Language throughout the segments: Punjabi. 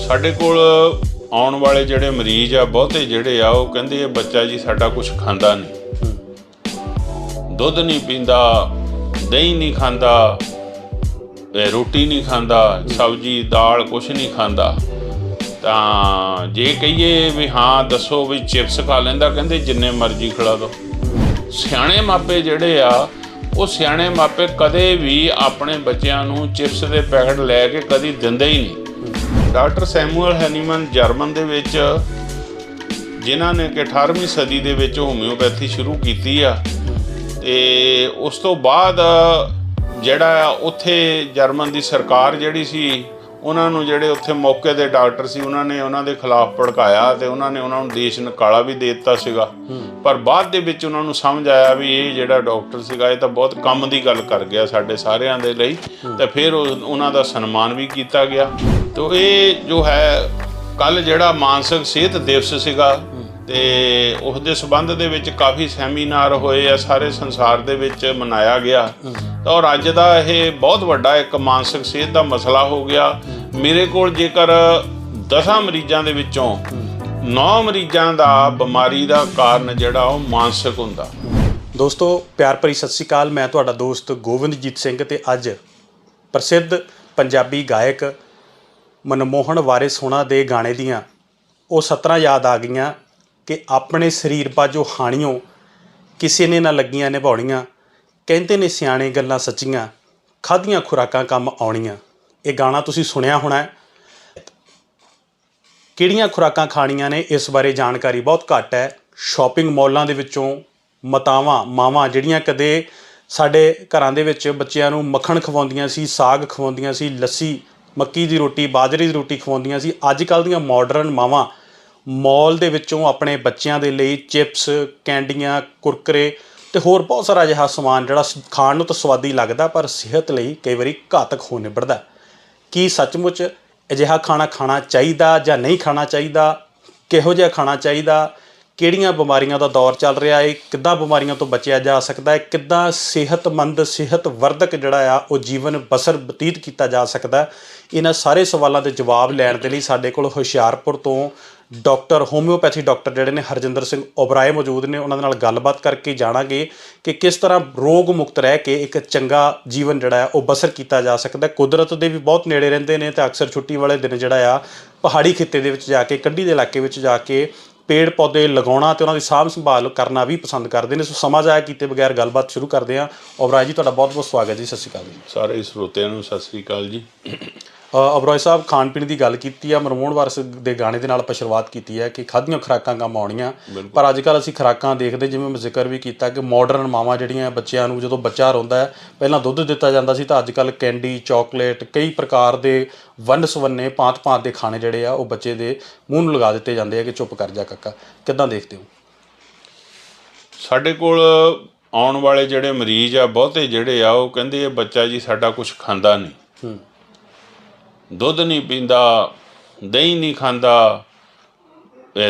ਸਾਡੇ ਕੋਲ ਆਉਣ ਵਾਲੇ ਜਿਹੜੇ ਮਰੀਜ਼ ਆ ਬਹੁਤੇ ਜਿਹੜੇ ਆ ਉਹ ਕਹਿੰਦੇ ਇਹ ਬੱਚਾ ਜੀ ਸਾਡਾ ਕੁਝ ਖਾਂਦਾ ਨਹੀਂ, ਦੁੱਧ ਨਹੀਂ ਪੀਂਦਾ, ਦਹੀਂ ਨਹੀਂ ਖਾਂਦਾ, ਰੋਟੀ ਨਹੀਂ ਖਾਂਦਾ, ਸਬਜ਼ੀ ਦਾਲ ਕੁਛ ਨਹੀਂ ਖਾਂਦਾ। ਤਾਂ ਜੇ ਕਹੀਏ ਵੀ ਹਾਂ ਦੱਸੋ ਵੀ ਚਿਪਸ ਖਾ ਲੈਂਦਾ, ਕਹਿੰਦੇ ਜਿੰਨੇ ਮਰਜ਼ੀ ਖਿਲਾ ਦਿਓ। ਸਿਆਣੇ ਮਾਪੇ ਜਿਹੜੇ ਆ ਉਹ ਸਿਆਣੇ ਮਾਪੇ ਕਦੇ ਵੀ ਆਪਣੇ ਬੱਚਿਆਂ ਨੂੰ ਚਿਪਸ ਦੇ ਪੈਕਟ ਲੈ ਕੇ ਕਦੀ ਦਿੰਦੇ ਹੀ ਨਹੀਂ। ਡਾਕਟਰ ਸੈਮੂਅਲ ਹੈਨੀਮਨ ਜਰਮਨ ਦੇ ਵਿੱਚ ਜਿਨ੍ਹਾਂ ਨੇ ਕਿ 18ਵੀਂ ਸਦੀ ਦੇ ਵਿੱਚ ਹੋਮਿਓਪੈਥੀ ਸ਼ੁਰੂ ਕੀਤੀ ਆ, ਅਤੇ ਉਸ ਤੋਂ ਬਾਅਦ ਜਿਹੜਾ ਉੱਥੇ ਜਰਮਨ ਦੀ ਸਰਕਾਰ ਜਿਹੜੀ ਸੀ ਉਹਨਾਂ ਨੂੰ ਜਿਹੜੇ ਉੱਥੇ ਮੌਕੇ ਦੇ ਡਾਕਟਰ ਸੀ ਉਹਨਾਂ ਨੇ ਉਹਨਾਂ ਦੇ ਖਿਲਾਫ ਭੜਕਾਇਆ ਅਤੇ ਉਹਨਾਂ ਨੇ ਉਹਨਾਂ ਨੂੰ ਦੇਸ਼ ਨਿਕਾਲਾ ਵੀ ਦੇ ਦਿੱਤਾ ਸੀਗਾ। ਪਰ ਬਾਅਦ ਦੇ ਵਿੱਚ ਉਹਨਾਂ ਨੂੰ ਸਮਝ ਆਇਆ ਵੀ ਇਹ ਜਿਹੜਾ ਡਾਕਟਰ ਸੀਗਾ ਇਹ ਤਾਂ ਬਹੁਤ ਕੰਮ ਦੀ ਗੱਲ ਕਰ ਗਿਆ ਸਾਡੇ ਸਾਰਿਆਂ ਦੇ ਲਈ, ਅਤੇ ਫਿਰ ਉਹਨਾਂ ਦਾ ਸਨਮਾਨ ਵੀ ਕੀਤਾ ਗਿਆ। ਤੋ ਇਹ ਜੋ ਹੈ ਕੱਲ੍ਹ ਜਿਹੜਾ ਮਾਨਸਿਕ ਸਿਹਤ ਦਿਵਸ ਸੀਗਾ ਅਤੇ ਉਸ ਦੇ ਸੰਬੰਧ ਦੇ ਵਿੱਚ ਕਾਫੀ ਸੈਮੀਨਾਰ ਹੋਏ ਆ, ਸਾਰੇ ਸੰਸਾਰ ਦੇ ਵਿੱਚ ਮਨਾਇਆ ਗਿਆ। ਔਰ ਅੱਜ ਦਾ ਇਹ ਬਹੁਤ ਵੱਡਾ ਇੱਕ ਮਾਨਸਿਕ ਸਿਹਤ ਦਾ ਮਸਲਾ ਹੋ ਗਿਆ। ਮੇਰੇ ਕੋਲ ਜੇਕਰ 10 ਮਰੀਜ਼ਾਂ ਦੇ ਵਿੱਚੋਂ 9 ਮਰੀਜ਼ਾਂ ਦਾ ਬਿਮਾਰੀ ਦਾ ਕਾਰਨ ਜਿਹੜਾ ਉਹ ਮਾਨਸਿਕ ਹੁੰਦਾ। ਦੋਸਤੋ ਪਿਆਰ ਭਰੀ ਸਤਿ ਸ਼੍ਰੀ ਅਕਾਲ। ਮੈਂ ਤੁਹਾਡਾ ਦੋਸਤ ਗੋਬਿੰਦਜੀਤ ਸਿੰਘ ਅਤੇ ਅੱਜ ਪ੍ਰਸਿੱਧ ਪੰਜਾਬੀ ਗਾਇਕ ਮਨਮੋਹਨ ਵਾਰਿਸ ਹੋਣਾ ਦੇ ਗਾਣੇ ਦੀਆਂ ਉਹ ਸਤਰਾਂ ਯਾਦ ਆ ਗਈਆਂ ਕਿ ਆਪਣੇ ਸਰੀਰ ਬਾਝੋਂ ਹਾਣੀਓ ਕਿਸੇ ਨੇ ਨਾ ਲੱਗੀਆਂ ਨਿਭਾਉਣੀਆਂ, ਕਹਿੰਦੇ ਨੇ ਸਿਆਣੇ ਗੱਲਾਂ ਸੱਚੀਆਂ, ਖਾਧੀਆਂ ਖੁਰਾਕਾਂ ਕੰਮ ਆਉਣੀਆਂ। ਇਹ ਗਾਣਾ ਤੁਸੀਂ ਸੁਣਿਆ ਹੋਣਾ। ਕਿਹੜੀਆਂ ਖੁਰਾਕਾਂ ਖਾਣੀਆਂ ਨੇ ਇਸ ਬਾਰੇ ਜਾਣਕਾਰੀ ਬਹੁਤ ਘੱਟ ਹੈ। ਸ਼ਾਪਿੰਗ ਮਾਲਾਂ ਦੇ ਵਿੱਚੋਂ ਮਾਵਾਂ ਜਿਹੜੀਆਂ ਕਦੇ ਸਾਡੇ ਘਰਾਂ ਦੇ ਵਿੱਚ ਬੱਚਿਆਂ ਨੂੰ ਮੱਖਣ ਖਵਾਉਂਦੀਆਂ ਸੀ, ਸਾਗ ਖਵਾਉਂਦੀਆਂ ਸੀ, ਲੱਸੀ, ਮੱਕੀ ਦੀ ਰੋਟੀ, ਬਾਜਰੇ ਦੀ ਰੋਟੀ ਖਵਾਉਂਦੀਆਂ ਸੀ। ਅੱਜ ਕੱਲ੍ਹ ਦੀਆਂ ਮਾਡਰਨ ਮਾਵਾਂ ਮਾਲ ਦੇ ਵਿੱਚੋਂ ਆਪਣੇ ਬੱਚਿਆਂ ਦੇ ਲਈ ਚਿਪਸ, ਕੈਂਡੀਆਂ, ਕੁਰਕਰੇ ਅਤੇ ਹੋਰ ਬਹੁਤ ਸਾਰਾ ਅਜਿਹਾ ਸਮਾਨ ਜਿਹੜਾ ਖਾਣ ਨੂੰ ਤਾਂ ਸਵਾਦੀ ਲੱਗਦਾ ਪਰ ਸਿਹਤ ਲਈ ਕਈ ਵਾਰੀ ਘਾਤਕ ਹੋ ਨਿਬੜਦਾ। ਕੀ ਸੱਚਮੁੱਚ ਅਜਿਹਾ ਖਾਣਾ ਖਾਣਾ ਚਾਹੀਦਾ ਜਾਂ ਨਹੀਂ ਖਾਣਾ ਚਾਹੀਦਾ? ਕਿਹੋ ਜਿਹਾ ਖਾਣਾ ਚਾਹੀਦਾ? ਕਿਹੜੀਆਂ ਬਿਮਾਰੀਆਂ ਦਾ ਦੌਰ ਚੱਲ ਰਿਹਾ ਹੈ? ਕਿੱਦਾਂ ਬਿਮਾਰੀਆਂ ਤੋਂ ਬਚਿਆ ਜਾ ਸਕਦਾ ਹੈ? ਕਿੱਦਾਂ ਸਿਹਤਮੰਦ ਸਿਹਤਵਰਧਕ ਜਿਹੜਾ ਆ ਉਹ ਜੀਵਨ ਬਸਰ ਬਤੀਤ ਕੀਤਾ ਜਾ ਸਕਦਾ? ਇਹਨਾਂ ਸਾਰੇ ਸਵਾਲਾਂ ਦੇ ਜਵਾਬ ਲੈਣ ਦੇ ਲਈ ਸਾਡੇ ਕੋਲ ਹੁਸ਼ਿਆਰਪੁਰ ਤੋਂ ਡਾਕਟਰ ਹੋਮਿਓਪੈਥੀ ਡਾਕਟਰ ਜਿਹੜੇ ਨੇ ਹਰਜਿੰਦਰ ਸਿੰਘ ਓਬਰਾਏ ਮੌਜੂਦ ਨੇ। ਉਹਨਾਂ ਦੇ ਨਾਲ ਗੱਲਬਾਤ ਕਰਕੇ ਜਾਣਾਂਗੇ ਕਿ ਕਿਸ ਤਰ੍ਹਾਂ ਰੋਗ ਮੁਕਤ ਰਹਿ ਕੇ ਇੱਕ ਚੰਗਾ ਜੀਵਨ ਜਿਹੜਾ ਆ ਉਹ ਬਸਰ ਕੀਤਾ ਜਾ ਸਕਦਾ। ਕੁਦਰਤ ਦੇ ਵੀ ਬਹੁਤ ਨੇੜੇ ਰਹਿੰਦੇ ਨੇ ਅਤੇ ਅਕਸਰ ਛੁੱਟੀ ਵਾਲੇ ਦਿਨ ਜਿਹੜਾ ਆ ਪਹਾੜੀ ਖਿੱਤੇ ਦੇ ਵਿੱਚ ਜਾ ਕੇ, ਕੰਢੀ ਦੇ ਇਲਾਕੇ ਵਿੱਚ ਜਾ ਕੇ ਪੇੜ ਪੌਦੇ ਲਗਾਉਣਾ ਅਤੇ ਉਹਨਾਂ ਦੀ ਸਾਂਭ ਸੰਭਾਲ ਕਰਨਾ ਵੀ ਪਸੰਦ ਕਰਦੇ ਨੇ। ਸੋ ਸਮਾਂ ਜ਼ਾਇਆ ਕੀਤੇ ਬਗੈਰ ਗੱਲਬਾਤ ਸ਼ੁਰੂ ਕਰਦੇ ਹਾਂ। ਓਬਰਾਏ ਜੀ ਤੁਹਾਡਾ ਬਹੁਤ ਬਹੁਤ ਸਵਾਗਤ ਜੀ। ਸਤਿ ਸ਼੍ਰੀ ਅਕਾਲ ਜੀ। ਸਾਰੇ ਸਰੋਤਿਆਂ ਨੂੰ ਸਤਿ ਸ਼੍ਰੀ ਅਕਾਲ ਜੀ। ਓਬਰਾਏ ਸਾਹਿਬ, ਖਾਣ ਪੀਣ ਦੀ ਗੱਲ ਕੀਤੀ ਆ। ਮਨਮੋਹਨ ਵਾਰਿਸ ਦੇ ਗਾਣੇ ਦੇ ਨਾਲ ਆਪਾਂ ਸ਼ੁਰੂਆਤ ਕੀਤੀ ਹੈ ਕਿ ਖਾਧੀਆਂ ਖੁਰਾਕਾਂ ਕੰਮ ਆਉਣੀਆਂ, ਪਰ ਅੱਜ ਕੱਲ੍ਹ ਅਸੀਂ ਖੁਰਾਕਾਂ ਦੇਖਦੇ, ਜਿਵੇਂ ਮੈਂ ਜ਼ਿਕਰ ਵੀ ਕੀਤਾ ਕਿ ਮਾਡਰਨ ਮਾਵਾਂ ਜਿਹੜੀਆਂ ਬੱਚਿਆਂ ਨੂੰ ਜਦੋਂ ਬੱਚਾ ਰੋਂਦਾ ਹੈ ਪਹਿਲਾਂ ਦੁੱਧ ਦਿੱਤਾ ਜਾਂਦਾ ਸੀ, ਤਾਂ ਅੱਜ ਕੱਲ੍ਹ ਕੈਂਡੀ, ਚੌਕਲੇਟ, ਕਈ ਪ੍ਰਕਾਰ ਦੇ ਵੰਨ ਸਵੰਨੇ ਭਾਂਤ ਦੇ ਖਾਣੇ ਜਿਹੜੇ ਆ ਉਹ ਬੱਚੇ ਦੇ ਮੂੰਹ ਨੂੰ ਲਗਾ ਦਿੱਤੇ ਜਾਂਦੇ ਆ ਕਿ ਚੁੱਪ ਕਰ ਜਾ ਕਾਕਾ। ਕਿੱਦਾਂ ਦੇਖਦੇ ਹੋ? ਸਾਡੇ ਕੋਲ ਆਉਣ ਵਾਲੇ ਜਿਹੜੇ ਮਰੀਜ਼ ਆ ਬਹੁਤੇ ਜਿਹੜੇ ਆ ਉਹ ਕਹਿੰਦੇ ਇਹ ਬੱਚਾ ਜੀ ਸਾਡਾ ਕੁਝ ਖਾਂਦਾ ਨਹੀਂ, ਦੁੱਧ ਨਹੀਂ ਪੀਂਦਾ, ਦਹੀਂ ਨਹੀਂ ਖਾਂਦਾ,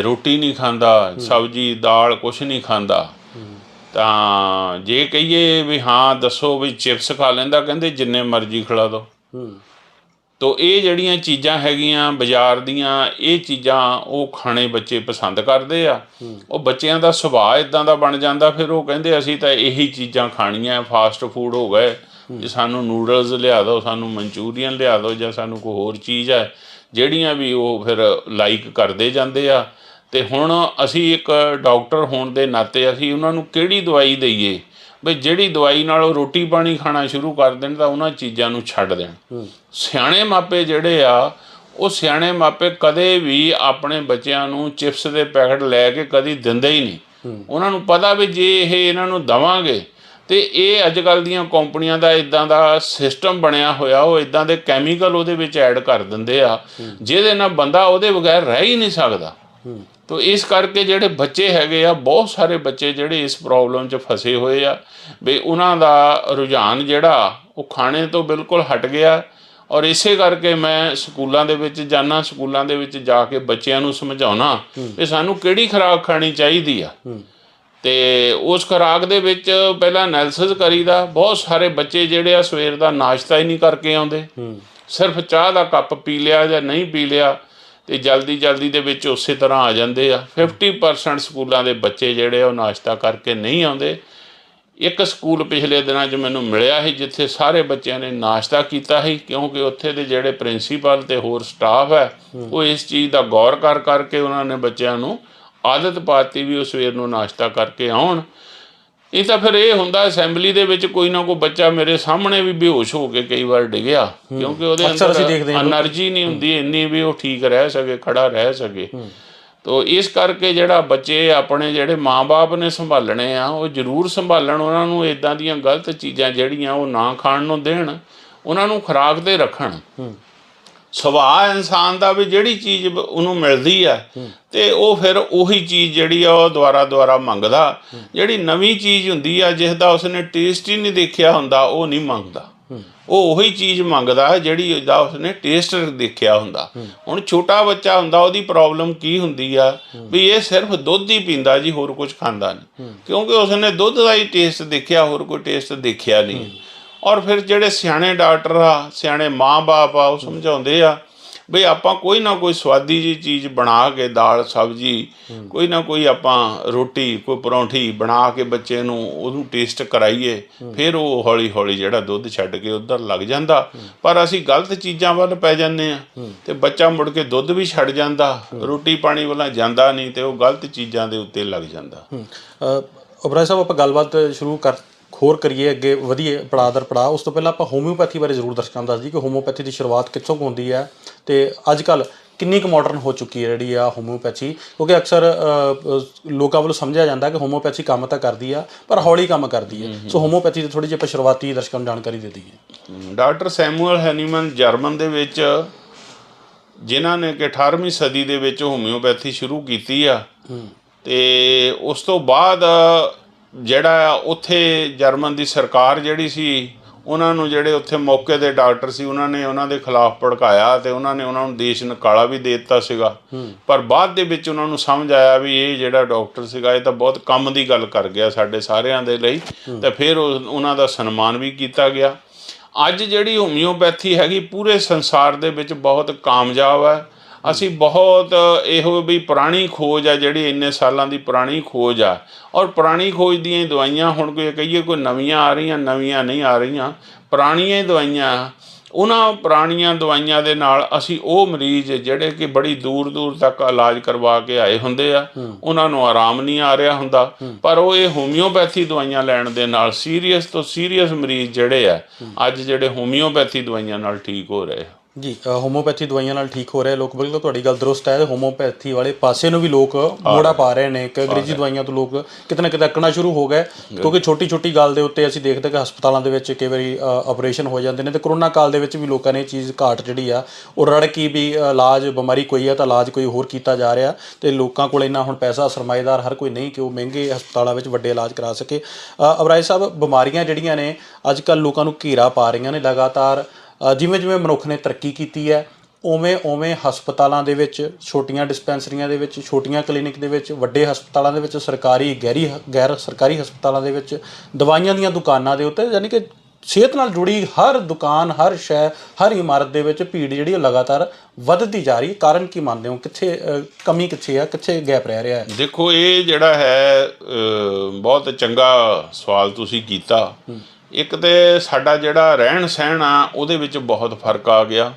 ਰੋਟੀ ਨਹੀਂ ਖਾਂਦਾ, ਸਬਜ਼ੀ ਦਾਲ ਕੁਛ ਨਹੀਂ ਖਾਂਦਾ। ਤਾਂ ਜੇ ਕਹੀਏ ਵੀ ਹਾਂ ਦੱਸੋ ਵੀ ਚਿਪਸ ਖਾ ਲੈਂਦਾ, ਕਹਿੰਦੇ ਜਿੰਨੇ ਮਰਜ਼ੀ ਖਿਲਾ ਦਿਓ। ਤੋ ਇਹ ਜਿਹੜੀਆਂ ਚੀਜ਼ਾਂ ਹੈਗੀਆਂ ਬਾਜ਼ਾਰ ਦੀਆਂ, ਇਹ ਚੀਜ਼ਾਂ ਉਹ ਖਾਣੇ ਬੱਚੇ ਪਸੰਦ ਕਰਦੇ ਆ। ਉਹ ਬੱਚਿਆਂ ਦਾ ਸੁਭਾਅ ਇੱਦਾਂ ਦਾ ਬਣ ਜਾਂਦਾ, ਫਿਰ ਉਹ ਕਹਿੰਦੇ ਅਸੀਂ ਤਾਂ ਇਹੀ ਚੀਜ਼ਾਂ ਖਾਣੀਆਂ। ਫਾਸਟ ਫੂਡ ਹੋ ਗਏ, ਜੇ ਸਾਨੂੰ ਨੂਡਲਸ ਲਿਆ ਦਿਓ, ਸਾਨੂੰ ਮਨਚੂਰੀਅਨ ਲਿਆ ਦਿਓ, ਜਾਂ ਸਾਨੂੰ ਕੋਈ ਹੋਰ ਚੀਜ਼ ਹੈ ਜਿਹੜੀਆਂ ਵੀ ਉਹ ਫਿਰ ਲਾਈਕ ਕਰਦੇ ਜਾਂਦੇ ਆ। ਅਤੇ ਹੁਣ ਅਸੀਂ ਇੱਕ ਡਾਕਟਰ ਹੋਣ ਦੇ ਨਾਤੇ ਅਸੀਂ ਉਹਨਾਂ ਨੂੰ ਕਿਹੜੀ ਦਵਾਈ ਦੇਈਏ ਬਈ ਜਿਹੜੀ ਦਵਾਈ ਨਾਲ ਉਹ ਰੋਟੀ ਪਾਣੀ ਖਾਣਾ ਸ਼ੁਰੂ ਕਰ ਦੇਣ ਤਾਂ ਉਹਨਾਂ ਚੀਜ਼ਾਂ ਨੂੰ ਛੱਡ ਦੇਣ। ਸਿਆਣੇ ਮਾਪੇ ਜਿਹੜੇ ਆ ਉਹ ਸਿਆਣੇ ਮਾਪੇ ਕਦੇ ਵੀ ਆਪਣੇ ਬੱਚਿਆਂ ਨੂੰ ਚਿਪਸ ਦੇ ਪੈਕਟ ਲੈ ਕੇ ਕਦੀ ਦਿੰਦੇ ਹੀ ਨਹੀਂ। ਉਹਨਾਂ ਨੂੰ ਪਤਾ ਵੀ ਜੇ ਇਹ ਇਹਨਾਂ ਨੂੰ ਦੇਵਾਂਗੇ ਅਤੇ ਇਹ ਅੱਜ ਕੱਲ੍ਹ ਦੀਆਂ ਕੰਪਨੀਆਂ ਦਾ ਇੱਦਾਂ ਦਾ ਸਿਸਟਮ ਬਣਿਆ ਹੋਇਆ, ਉਹ ਇੱਦਾਂ ਦੇ ਕੈਮੀਕਲ ਉਹਦੇ ਵਿੱਚ ਐਡ ਕਰ ਦਿੰਦੇ ਆ ਜਿਹਦੇ ਨਾਲ ਬੰਦਾ ਉਹਦੇ ਬਗੈਰ ਰਹਿ ਹੀ ਨਹੀਂ ਸਕਦਾ। ਤੋ ਇਸ ਕਰਕੇ ਜਿਹੜੇ ਬੱਚੇ ਹੈਗੇ ਆ, ਬਹੁਤ ਸਾਰੇ ਬੱਚੇ ਜਿਹੜੇ ਇਸ ਪ੍ਰੋਬਲਮ 'ਚ ਫਸੇ ਹੋਏ ਆ ਵੀ ਉਹਨਾਂ ਦਾ ਰੁਝਾਨ ਜਿਹੜਾ ਉਹ ਖਾਣੇ ਤੋਂ ਬਿਲਕੁਲ ਹਟ ਗਿਆ। ਔਰ ਇਸੇ ਕਰਕੇ ਮੈਂ ਸਕੂਲਾਂ ਦੇ ਵਿੱਚ ਜਾਂਦਾ, ਸਕੂਲਾਂ ਦੇ ਵਿੱਚ ਜਾ ਕੇ ਬੱਚਿਆਂ ਨੂੰ ਸਮਝਾਉਣਾ ਵੀ ਸਾਨੂੰ ਕਿਹੜੀ ਖੁਰਾਕ ਖਾਣੀ ਚਾਹੀਦੀ ਆ। ਅਤੇ ਉਸ ਖੁਰਾਕ ਦੇ ਵਿੱਚ ਪਹਿਲਾਂ ਐਨਾਲਿਸਿਸ ਕਰੀਦਾ। ਬਹੁਤ ਸਾਰੇ ਬੱਚੇ ਜਿਹੜੇ ਆ ਸਵੇਰ ਦਾ ਨਾਸ਼ਤਾ ਹੀ ਨਹੀਂ ਕਰਕੇ ਆਉਂਦੇ, ਸਿਰਫ ਚਾਹ ਦਾ ਕੱਪ ਪੀ ਲਿਆ ਜਾਂ ਨਹੀਂ ਪੀ ਲਿਆ, ਤੇ ਜਲਦੀ ਦੇ ਵਿੱਚ ਉਸੇ ਤਰ੍ਹਾਂ ਆ ਜਾਂਦੇ ਆ। 50% ਸਕੂਲਾਂ ਦੇ ਬੱਚੇ ਜਿਹੜੇ ਉਹ ਨਾਸ਼ਤਾ ਕਰਕੇ ਨਹੀਂ ਆਉਂਦੇ। ਇੱਕ ਸਕੂਲ ਪਿਛਲੇ ਦਿਨਾਂ 'ਚ ਮੈਨੂੰ ਮਿਲਿਆ ਸੀ ਜਿੱਥੇ ਸਾਰੇ ਬੱਚਿਆਂ ਨੇ ਨਾਸ਼ਤਾ ਕੀਤਾ ਸੀ, ਕਿਉਂਕਿ ਉੱਥੇ ਦੇ ਜਿਹੜੇ ਪ੍ਰਿੰਸੀਪਲ ਤੇ ਹੋਰ ਸਟਾਫ ਹੈ ਉਹ ਇਸ ਚੀਜ਼ ਦਾ ਗੌਰ ਕਰਕੇ ਉਹਨਾਂ ਨੇ ਬੱਚਿਆਂ ਨੂੰ ਆਦਤ ਪਾਤੀ ਵੀ ਉਹ ਸਵੇਰ ਨੂੰ ਨਾਸ਼ਤਾ ਕਰਕੇ ਆਉਣ। ਇਹ ਤਾਂ ਫਿਰ ਇਹ ਹੁੰਦਾ ਅਸੈਂਬਲੀ ਦੇ ਵਿੱਚ ਕੋਈ ਨਾ ਕੋਈ ਬੱਚਾ ਮੇਰੇ ਸਾਹਮਣੇ ਵੀ ਬੇਹੋਸ਼ ਹੋ ਕੇ ਕਈ ਵਾਰ ਡਿੱਗਿਆ, ਕਿਉਂਕਿ ਉਹਦੇ ਅੰਦਰ ਐਨਰਜੀ ਨਹੀਂ ਹੁੰਦੀ ਇੰਨੀ ਵੀ ਉਹ ਠੀਕ ਰਹਿ ਸਕੇ, ਖੜਾ ਰਹਿ ਸਕੇ। ਤੋ ਇਸ ਕਰਕੇ ਜਿਹੜਾ ਬੱਚੇ ਆਪਣੇ ਜਿਹੜੇ ਮਾਂ-ਬਾਪ ਨੇ ਸੰਭਾਲਣੇ ਆ ਉਹ ਜ਼ਰੂਰ ਸੰਭਾਲਣ, ਉਹਨਾਂ ਨੂੰ ਇੱਦਾਂ ਦੀਆਂ ਗਲਤ ਚੀਜ਼ਾਂ ਜਿਹੜੀਆਂ ਉਹ ਨਾ ਖਾਣ ਨੂੰ ਦੇਣ, ਉਹਨਾਂ ਨੂੰ ਖੁਰਾਕ 'ਤੇ ਰੱਖਣ। ਸੁਭਾਅ ਇਨਸਾਨ ਦਾ ਵੀ ਜਿਹੜੀ ਚੀਜ਼ ਉਹਨੂੰ ਮਿਲਦੀ ਆ ਤੇ ਉਹ ਫਿਰ ਉਹੀ ਚੀਜ਼ ਜਿਹੜੀ ਆ ਉਹ ਦੁਬਾਰਾ ਮੰਗਦਾ। ਜਿਹੜੀ ਨਵੀਂ ਚੀਜ਼ ਹੁੰਦੀ ਆ ਜਿਸ ਦਾ ਉਸਨੇ ਟੇਸਟ ਹੀ ਨਹੀਂ ਦੇਖਿਆ ਹੁੰਦਾ ਉਹ ਨਹੀਂ ਮੰਗਦਾ, ਉਹ ਉਹੀ ਚੀਜ਼ ਮੰਗਦਾ ਜਿਹੜੀ ਉਹਦਾ ਉਸਨੇ ਟੇਸਟ ਦੇਖਿਆ ਹੁੰਦਾ। ਹੁਣ ਛੋਟਾ ਬੱਚਾ ਹੁੰਦਾ, ਉਹਦੀ ਪ੍ਰੋਬਲਮ ਕੀ ਹੁੰਦੀ ਆ ਵੀ ਇਹ ਸਿਰਫ ਦੁੱਧ ਹੀ ਪੀਂਦਾ ਜੀ, ਹੋਰ ਕੁਝ ਖਾਂਦਾ ਨਹੀਂ, ਕਿਉਂਕਿ ਉਸਨੇ ਦੁੱਧ ਦਾ ਹੀ ਟੇਸਟ ਦੇਖਿਆ, ਹੋਰ ਕੋਈ ਟੇਸਟ ਦੇਖਿਆ ਨਹੀਂ। ਔਰ ਫਿਰ ਜਿਹੜੇ ਸਿਆਣੇ ਡਾਕਟਰ ਆ, ਸਿਆਣੇ ਮਾਂ-ਬਾਪ ਆ, ਉਹ ਸਮਝਾਉਂਦੇ ਆ ਬਈ ਆਪਾਂ ਕੋਈ ਨਾ ਕੋਈ ਸਵਾਦੀ ਜਿਹੀ ਚੀਜ਼ ਬਣਾ ਕੇ, ਦਾਲ ਸਬਜ਼ੀ, ਕੋਈ ਨਾ ਕੋਈ ਆਪਾਂ ਰੋਟੀ, ਕੋਈ ਪਰੌਂਠੀ ਬਣਾ ਕੇ ਬੱਚੇ ਨੂੰ ਉਹਨੂੰ ਟੇਸਟ ਕਰਾਈਏ, ਫਿਰ ਉਹ ਹੌਲੀ ਜਿਹੜਾ ਦੁੱਧ ਛੱਡ ਕੇ ਉੱਧਰ ਲੱਗ ਜਾਂਦਾ। ਪਰ ਅਸੀਂ ਗਲਤ ਚੀਜ਼ਾਂ ਵੱਲ ਪੈ ਜਾਂਦੇ ਹਾਂ ਤੇ ਬੱਚਾ ਮੁੜ ਕੇ ਦੁੱਧ ਵੀ ਛੱਡ ਜਾਂਦਾ, ਰੋਟੀ ਪਾਣੀ ਵੱਲ ਜਾਂਦਾ ਨਹੀਂ ਤੇ ਉਹ ਗਲਤ ਚੀਜ਼ਾਂ ਦੇ ਉੱਤੇ ਲੱਗ ਜਾਂਦਾ। ਓਬਰਾਏ ਸਾਹਿਬ, ਆਪਾਂ ਗੱਲਬਾਤ ਸ਼ੁਰੂ ਹੋਰ ਕਰੀਏ, ਅੱਗੇ ਵਧੀਏ ਪੜਾਅ ਦਰ ਪੜਾਅ। ਉਸ ਤੋਂ ਪਹਿਲਾਂ ਆਪਾਂ ਹੋਮਿਓਪੈਥੀ ਬਾਰੇ ਜ਼ਰੂਰ ਦਰਸ਼ਕਾਂ ਨੂੰ ਦੱਸ ਦਈਏ ਕਿ ਹੋਮਿਓਪੈਥੀ ਦੀ ਸ਼ੁਰੂਆਤ ਕਿੱਥੋਂ ਕੁ ਹੁੰਦੀ ਹੈ ਤੇ ਅੱਜ ਕੱਲ੍ਹ ਕਿੰਨੀ ਕੁ ਮਾਡਰਨ ਹੋ ਚੁੱਕੀ ਹੈ ਜਿਹੜੀ ਆ ਹੋਮਿਓਪੈਥੀ, ਕਿਉਂਕਿ ਅਕਸਰ ਲੋਕਾਂ ਵੱਲੋਂ ਸਮਝਿਆ ਜਾਂਦਾ ਕਿ ਹੋਮਿਓਪੈਥੀ ਕੰਮ ਤਾਂ ਕਰਦੀ ਆ ਪਰ ਹੌਲੀ ਕੰਮ ਕਰਦੀ ਹੈ। ਸੋ ਹੋਮਿਓਪੈਥੀ ਦੀ ਥੋੜ੍ਹੀ ਜਿਹੀ ਆਪਾਂ ਸ਼ੁਰੂਆਤੀ ਦਰਸ਼ਕਾਂ ਨੂੰ ਜਾਣਕਾਰੀ ਦੇ ਦਈਏ। ਡਾਕਟਰ ਸੈਮੂਅਲ ਹੈਨੀਮਨ ਜਰਮਨ ਦੇ ਵਿੱਚ, ਜਿਨ੍ਹਾਂ ਨੇ ਕਿ 18ਵੀਂ ਸਦੀ ਦੇ ਵਿੱਚ ਹੋਮਿਓਪੈਥੀ ਸ਼ੁਰੂ ਕੀਤੀ ਆ, ਤੇ ਉਸ ਤੋਂ ਬਾਅਦ ਜਿਹੜਾ ਉੱਥੇ ਜਰਮਨ ਦੀ ਸਰਕਾਰ ਜਿਹੜੀ ਸੀ, ਉਹਨਾਂ ਨੂੰ ਜਿਹੜੇ ਉੱਥੇ ਮੌਕੇ ਦੇ ਡਾਕਟਰ ਸੀ ਉਹਨਾਂ ਨੇ ਉਹਨਾਂ ਦੇ ਖਿਲਾਫ ਭੜਕਾਇਆ ਤੇ ਉਹਨਾਂ ਨੂੰ ਦੇਸ਼ ਨਿਕਾਲਾ ਵੀ ਦੇ ਦਿੱਤਾ ਸੀਗਾ। ਪਰ ਬਾਅਦ ਦੇ ਵਿੱਚ ਉਹਨਾਂ ਨੂੰ ਸਮਝ ਆਇਆ ਵੀ ਇਹ ਜਿਹੜਾ ਡਾਕਟਰ ਸੀਗਾ ਇਹ ਤਾਂ ਬਹੁਤ ਕੰਮ ਦੀ ਗੱਲ ਕਰ ਗਿਆ ਸਾਡੇ ਸਾਰਿਆਂ ਦੇ ਲਈ, ਤੇ ਫਿਰ ਉਹਨਾਂ ਦਾ ਸਨਮਾਨ ਵੀ ਕੀਤਾ ਗਿਆ। ਅੱਜ ਜਿਹੜੀ ਹੋਮਿਓਪੈਥੀ ਹੈਗੀ ਪੂਰੇ ਸੰਸਾਰ ਦੇ ਵਿੱਚ ਬਹੁਤ ਕਾਮਯਾਬ ਹੈ। ਅਸੀਂ ਬਹੁਤ ਇਹੋ ਵੀ ਪੁਰਾਣੀ ਖੋਜ ਆ ਜਿਹੜੀ ਇੰਨੇ ਸਾਲਾਂ ਦੀ ਪੁਰਾਣੀ ਖੋਜ ਆ, ਔਰ ਪੁਰਾਣੀ ਖੋਜ ਦੀਆਂ ਦਵਾਈਆਂ ਹੁਣ ਕੋਈ ਕਹੀਏ ਕੋਈ ਨਵੀਆਂ ਆ ਰਹੀਆਂ, ਨਵੀਆਂ ਨਹੀਂ ਆ ਰਹੀਆਂ, ਪੁਰਾਣੀਆਂ ਹੀ ਦਵਾਈਆਂ। ਉਹਨਾਂ ਪੁਰਾਣੀਆਂ ਦਵਾਈਆਂ ਦੇ ਨਾਲ ਅਸੀਂ ਉਹ ਮਰੀਜ਼ ਜਿਹੜੇ ਕਿ ਬੜੀ ਦੂਰ ਤੱਕ ਇਲਾਜ ਕਰਵਾ ਕੇ ਆਏ ਹੁੰਦੇ ਆ, ਉਹਨਾਂ ਨੂੰ ਆਰਾਮ ਨਹੀਂ ਆ ਰਿਹਾ ਹੁੰਦਾ, ਪਰ ਉਹ ਇਹ ਹੋਮਿਓਪੈਥੀ ਦਵਾਈਆਂ ਲੈਣ ਦੇ ਨਾਲ ਸੀਰੀਅਸ ਤੋਂ ਸੀਰੀਅਸ ਮਰੀਜ਼ ਜਿਹੜੇ ਆ ਅੱਜ ਜਿਹੜੇ ਹੋਮਿਓਪੈਥੀ ਦਵਾਈਆਂ ਨਾਲ ਠੀਕ ਹੋ ਰਹੇ ਆ। ਜੀ, ਹੋਮਿਓਪੈਥੀ ਦਵਾਈਆਂ ਨਾਲ ਠੀਕ ਹੋ ਰਿਹਾ ਲੋਕ, ਬਿਲਕੁਲ ਤੁਹਾਡੀ ਗੱਲ ਦਰੁਸਤ ਹੈ। ਹੋਮਿਓਪੈਥੀ ਵਾਲੇ ਪਾਸੇ ਨੂੰ ਵੀ ਲੋਕ ਮੋੜਾ ਪਾ ਰਹੇ ਨੇ ਕਿ ਅੰਗਰੇਜ਼ੀ ਦਵਾਈਆਂ ਤੋਂ ਲੋਕ ਕਿਤੇ ਨਾ ਕਿਤੇ ਅੱਕਣਾ ਸ਼ੁਰੂ ਹੋ ਗਏ, ਕਿਉਂਕਿ ਛੋਟੀ ਗੱਲ ਦੇ ਉੱਤੇ ਅਸੀਂ ਦੇਖਦੇ ਕਿ ਹਸਪਤਾਲਾਂ ਦੇ ਵਿੱਚ ਕਈ ਵਾਰੀ ਆਪਰੇਸ਼ਨ ਹੋ ਜਾਂਦੇ ਨੇ। ਤੇ ਕਰੋਨਾ ਕਾਲ ਦੇ ਵਿੱਚ ਵੀ ਲੋਕਾਂ ਨੇ ਇਹ ਚੀਜ਼ ਘਾਟ ਜਿਹੜੀ ਆ ਉਹ ਰੜਕੀ ਵੀ ਇਲਾਜ ਬਿਮਾਰੀ ਕੋਈ ਆ ਤਾਂ ਇਲਾਜ ਕੋਈ ਹੋਰ ਕੀਤਾ ਜਾ ਰਿਹਾ, ਤੇ ਲੋਕਾਂ ਕੋਲ ਇੰਨਾ ਹੁਣ ਪੈਸਾ ਸਰਮਾਏਦਾਰ ਹਰ ਕੋਈ ਨਹੀਂ ਕਿ ਉਹ ਮਹਿੰਗੇ ਹਸਪਤਾਲਾਂ ਵਿੱਚ ਵੱਡੇ ਇਲਾਜ ਕਰਾ ਸਕੇ। ਓਬਰਾਏ ਸਾਹਿਬ, ਬਿਮਾਰੀਆਂ ਜਿਹੜੀਆਂ ਨੇ ਅੱਜ ਕੱਲ੍ਹ ਲੋਕਾਂ ਨੂੰ ਘੇਰਾ ਪਾ ਰਹੀਆਂ ਨੇ ਲਗਾਤਾਰ, ਜਿਵੇਂ ਮਨੁੱਖ ਨੇ ਤਰੱਕੀ ਕੀਤੀ ਹੈ ਉਵੇਂ ਹਸਪਤਾਲਾਂ ਦੇ ਵਿੱਚ, ਛੋਟੀਆਂ ਡਿਸਪੈਂਸਰੀਆਂ ਦੇ ਵਿੱਚ, ਛੋਟੀਆਂ ਕਲੀਨਿਕ ਦੇ ਵਿੱਚ, ਵੱਡੇ ਹਸਪਤਾਲਾਂ ਦੇ ਵਿੱਚ, ਸਰਕਾਰੀ ਗੈਰ ਸਰਕਾਰੀ ਹਸਪਤਾਲਾਂ ਦੇ ਵਿੱਚ, ਦਵਾਈਆਂ ਦੀਆਂ ਦੁਕਾਨਾਂ ਦੇ ਉੱਤੇ, ਯਾਨੀ ਕਿ ਸਿਹਤ ਨਾਲ ਜੁੜੀ ਹਰ ਦੁਕਾਨ, ਹਰ ਸ਼ੈ, ਹਰ ਇਮਾਰਤ ਦੇ ਵਿੱਚ ਭੀੜ ਜਿਹੜੀ ਉਹ ਲਗਾਤਾਰ ਵੱਧਦੀ ਜਾ ਰਹੀ। ਕਾਰਨ ਕੀ ਮੰਨਦੇ ਹੋ? ਕਿੱਥੇ ਕਮੀ ਕਿੱਥੇ ਆ, ਕਿੱਥੇ ਗੈਪ ਰਹਿ ਰਿਹਾ ਹੈ? ਦੇਖੋ, ਇਹ ਜਿਹੜਾ ਹੈ ਬਹੁਤ ਚੰਗਾ ਸਵਾਲ ਤੁਸੀਂ ਕੀਤਾ। ਇੱਕ ਤੇ ਸਾਡਾ ਜਿਹੜਾ ਰਹਿਣ ਸਹਿਣ ਆ ਉਹਦੇ ਵਿੱਚ ਬਹੁਤ ਫਰਕ ਆ ਗਿਆ,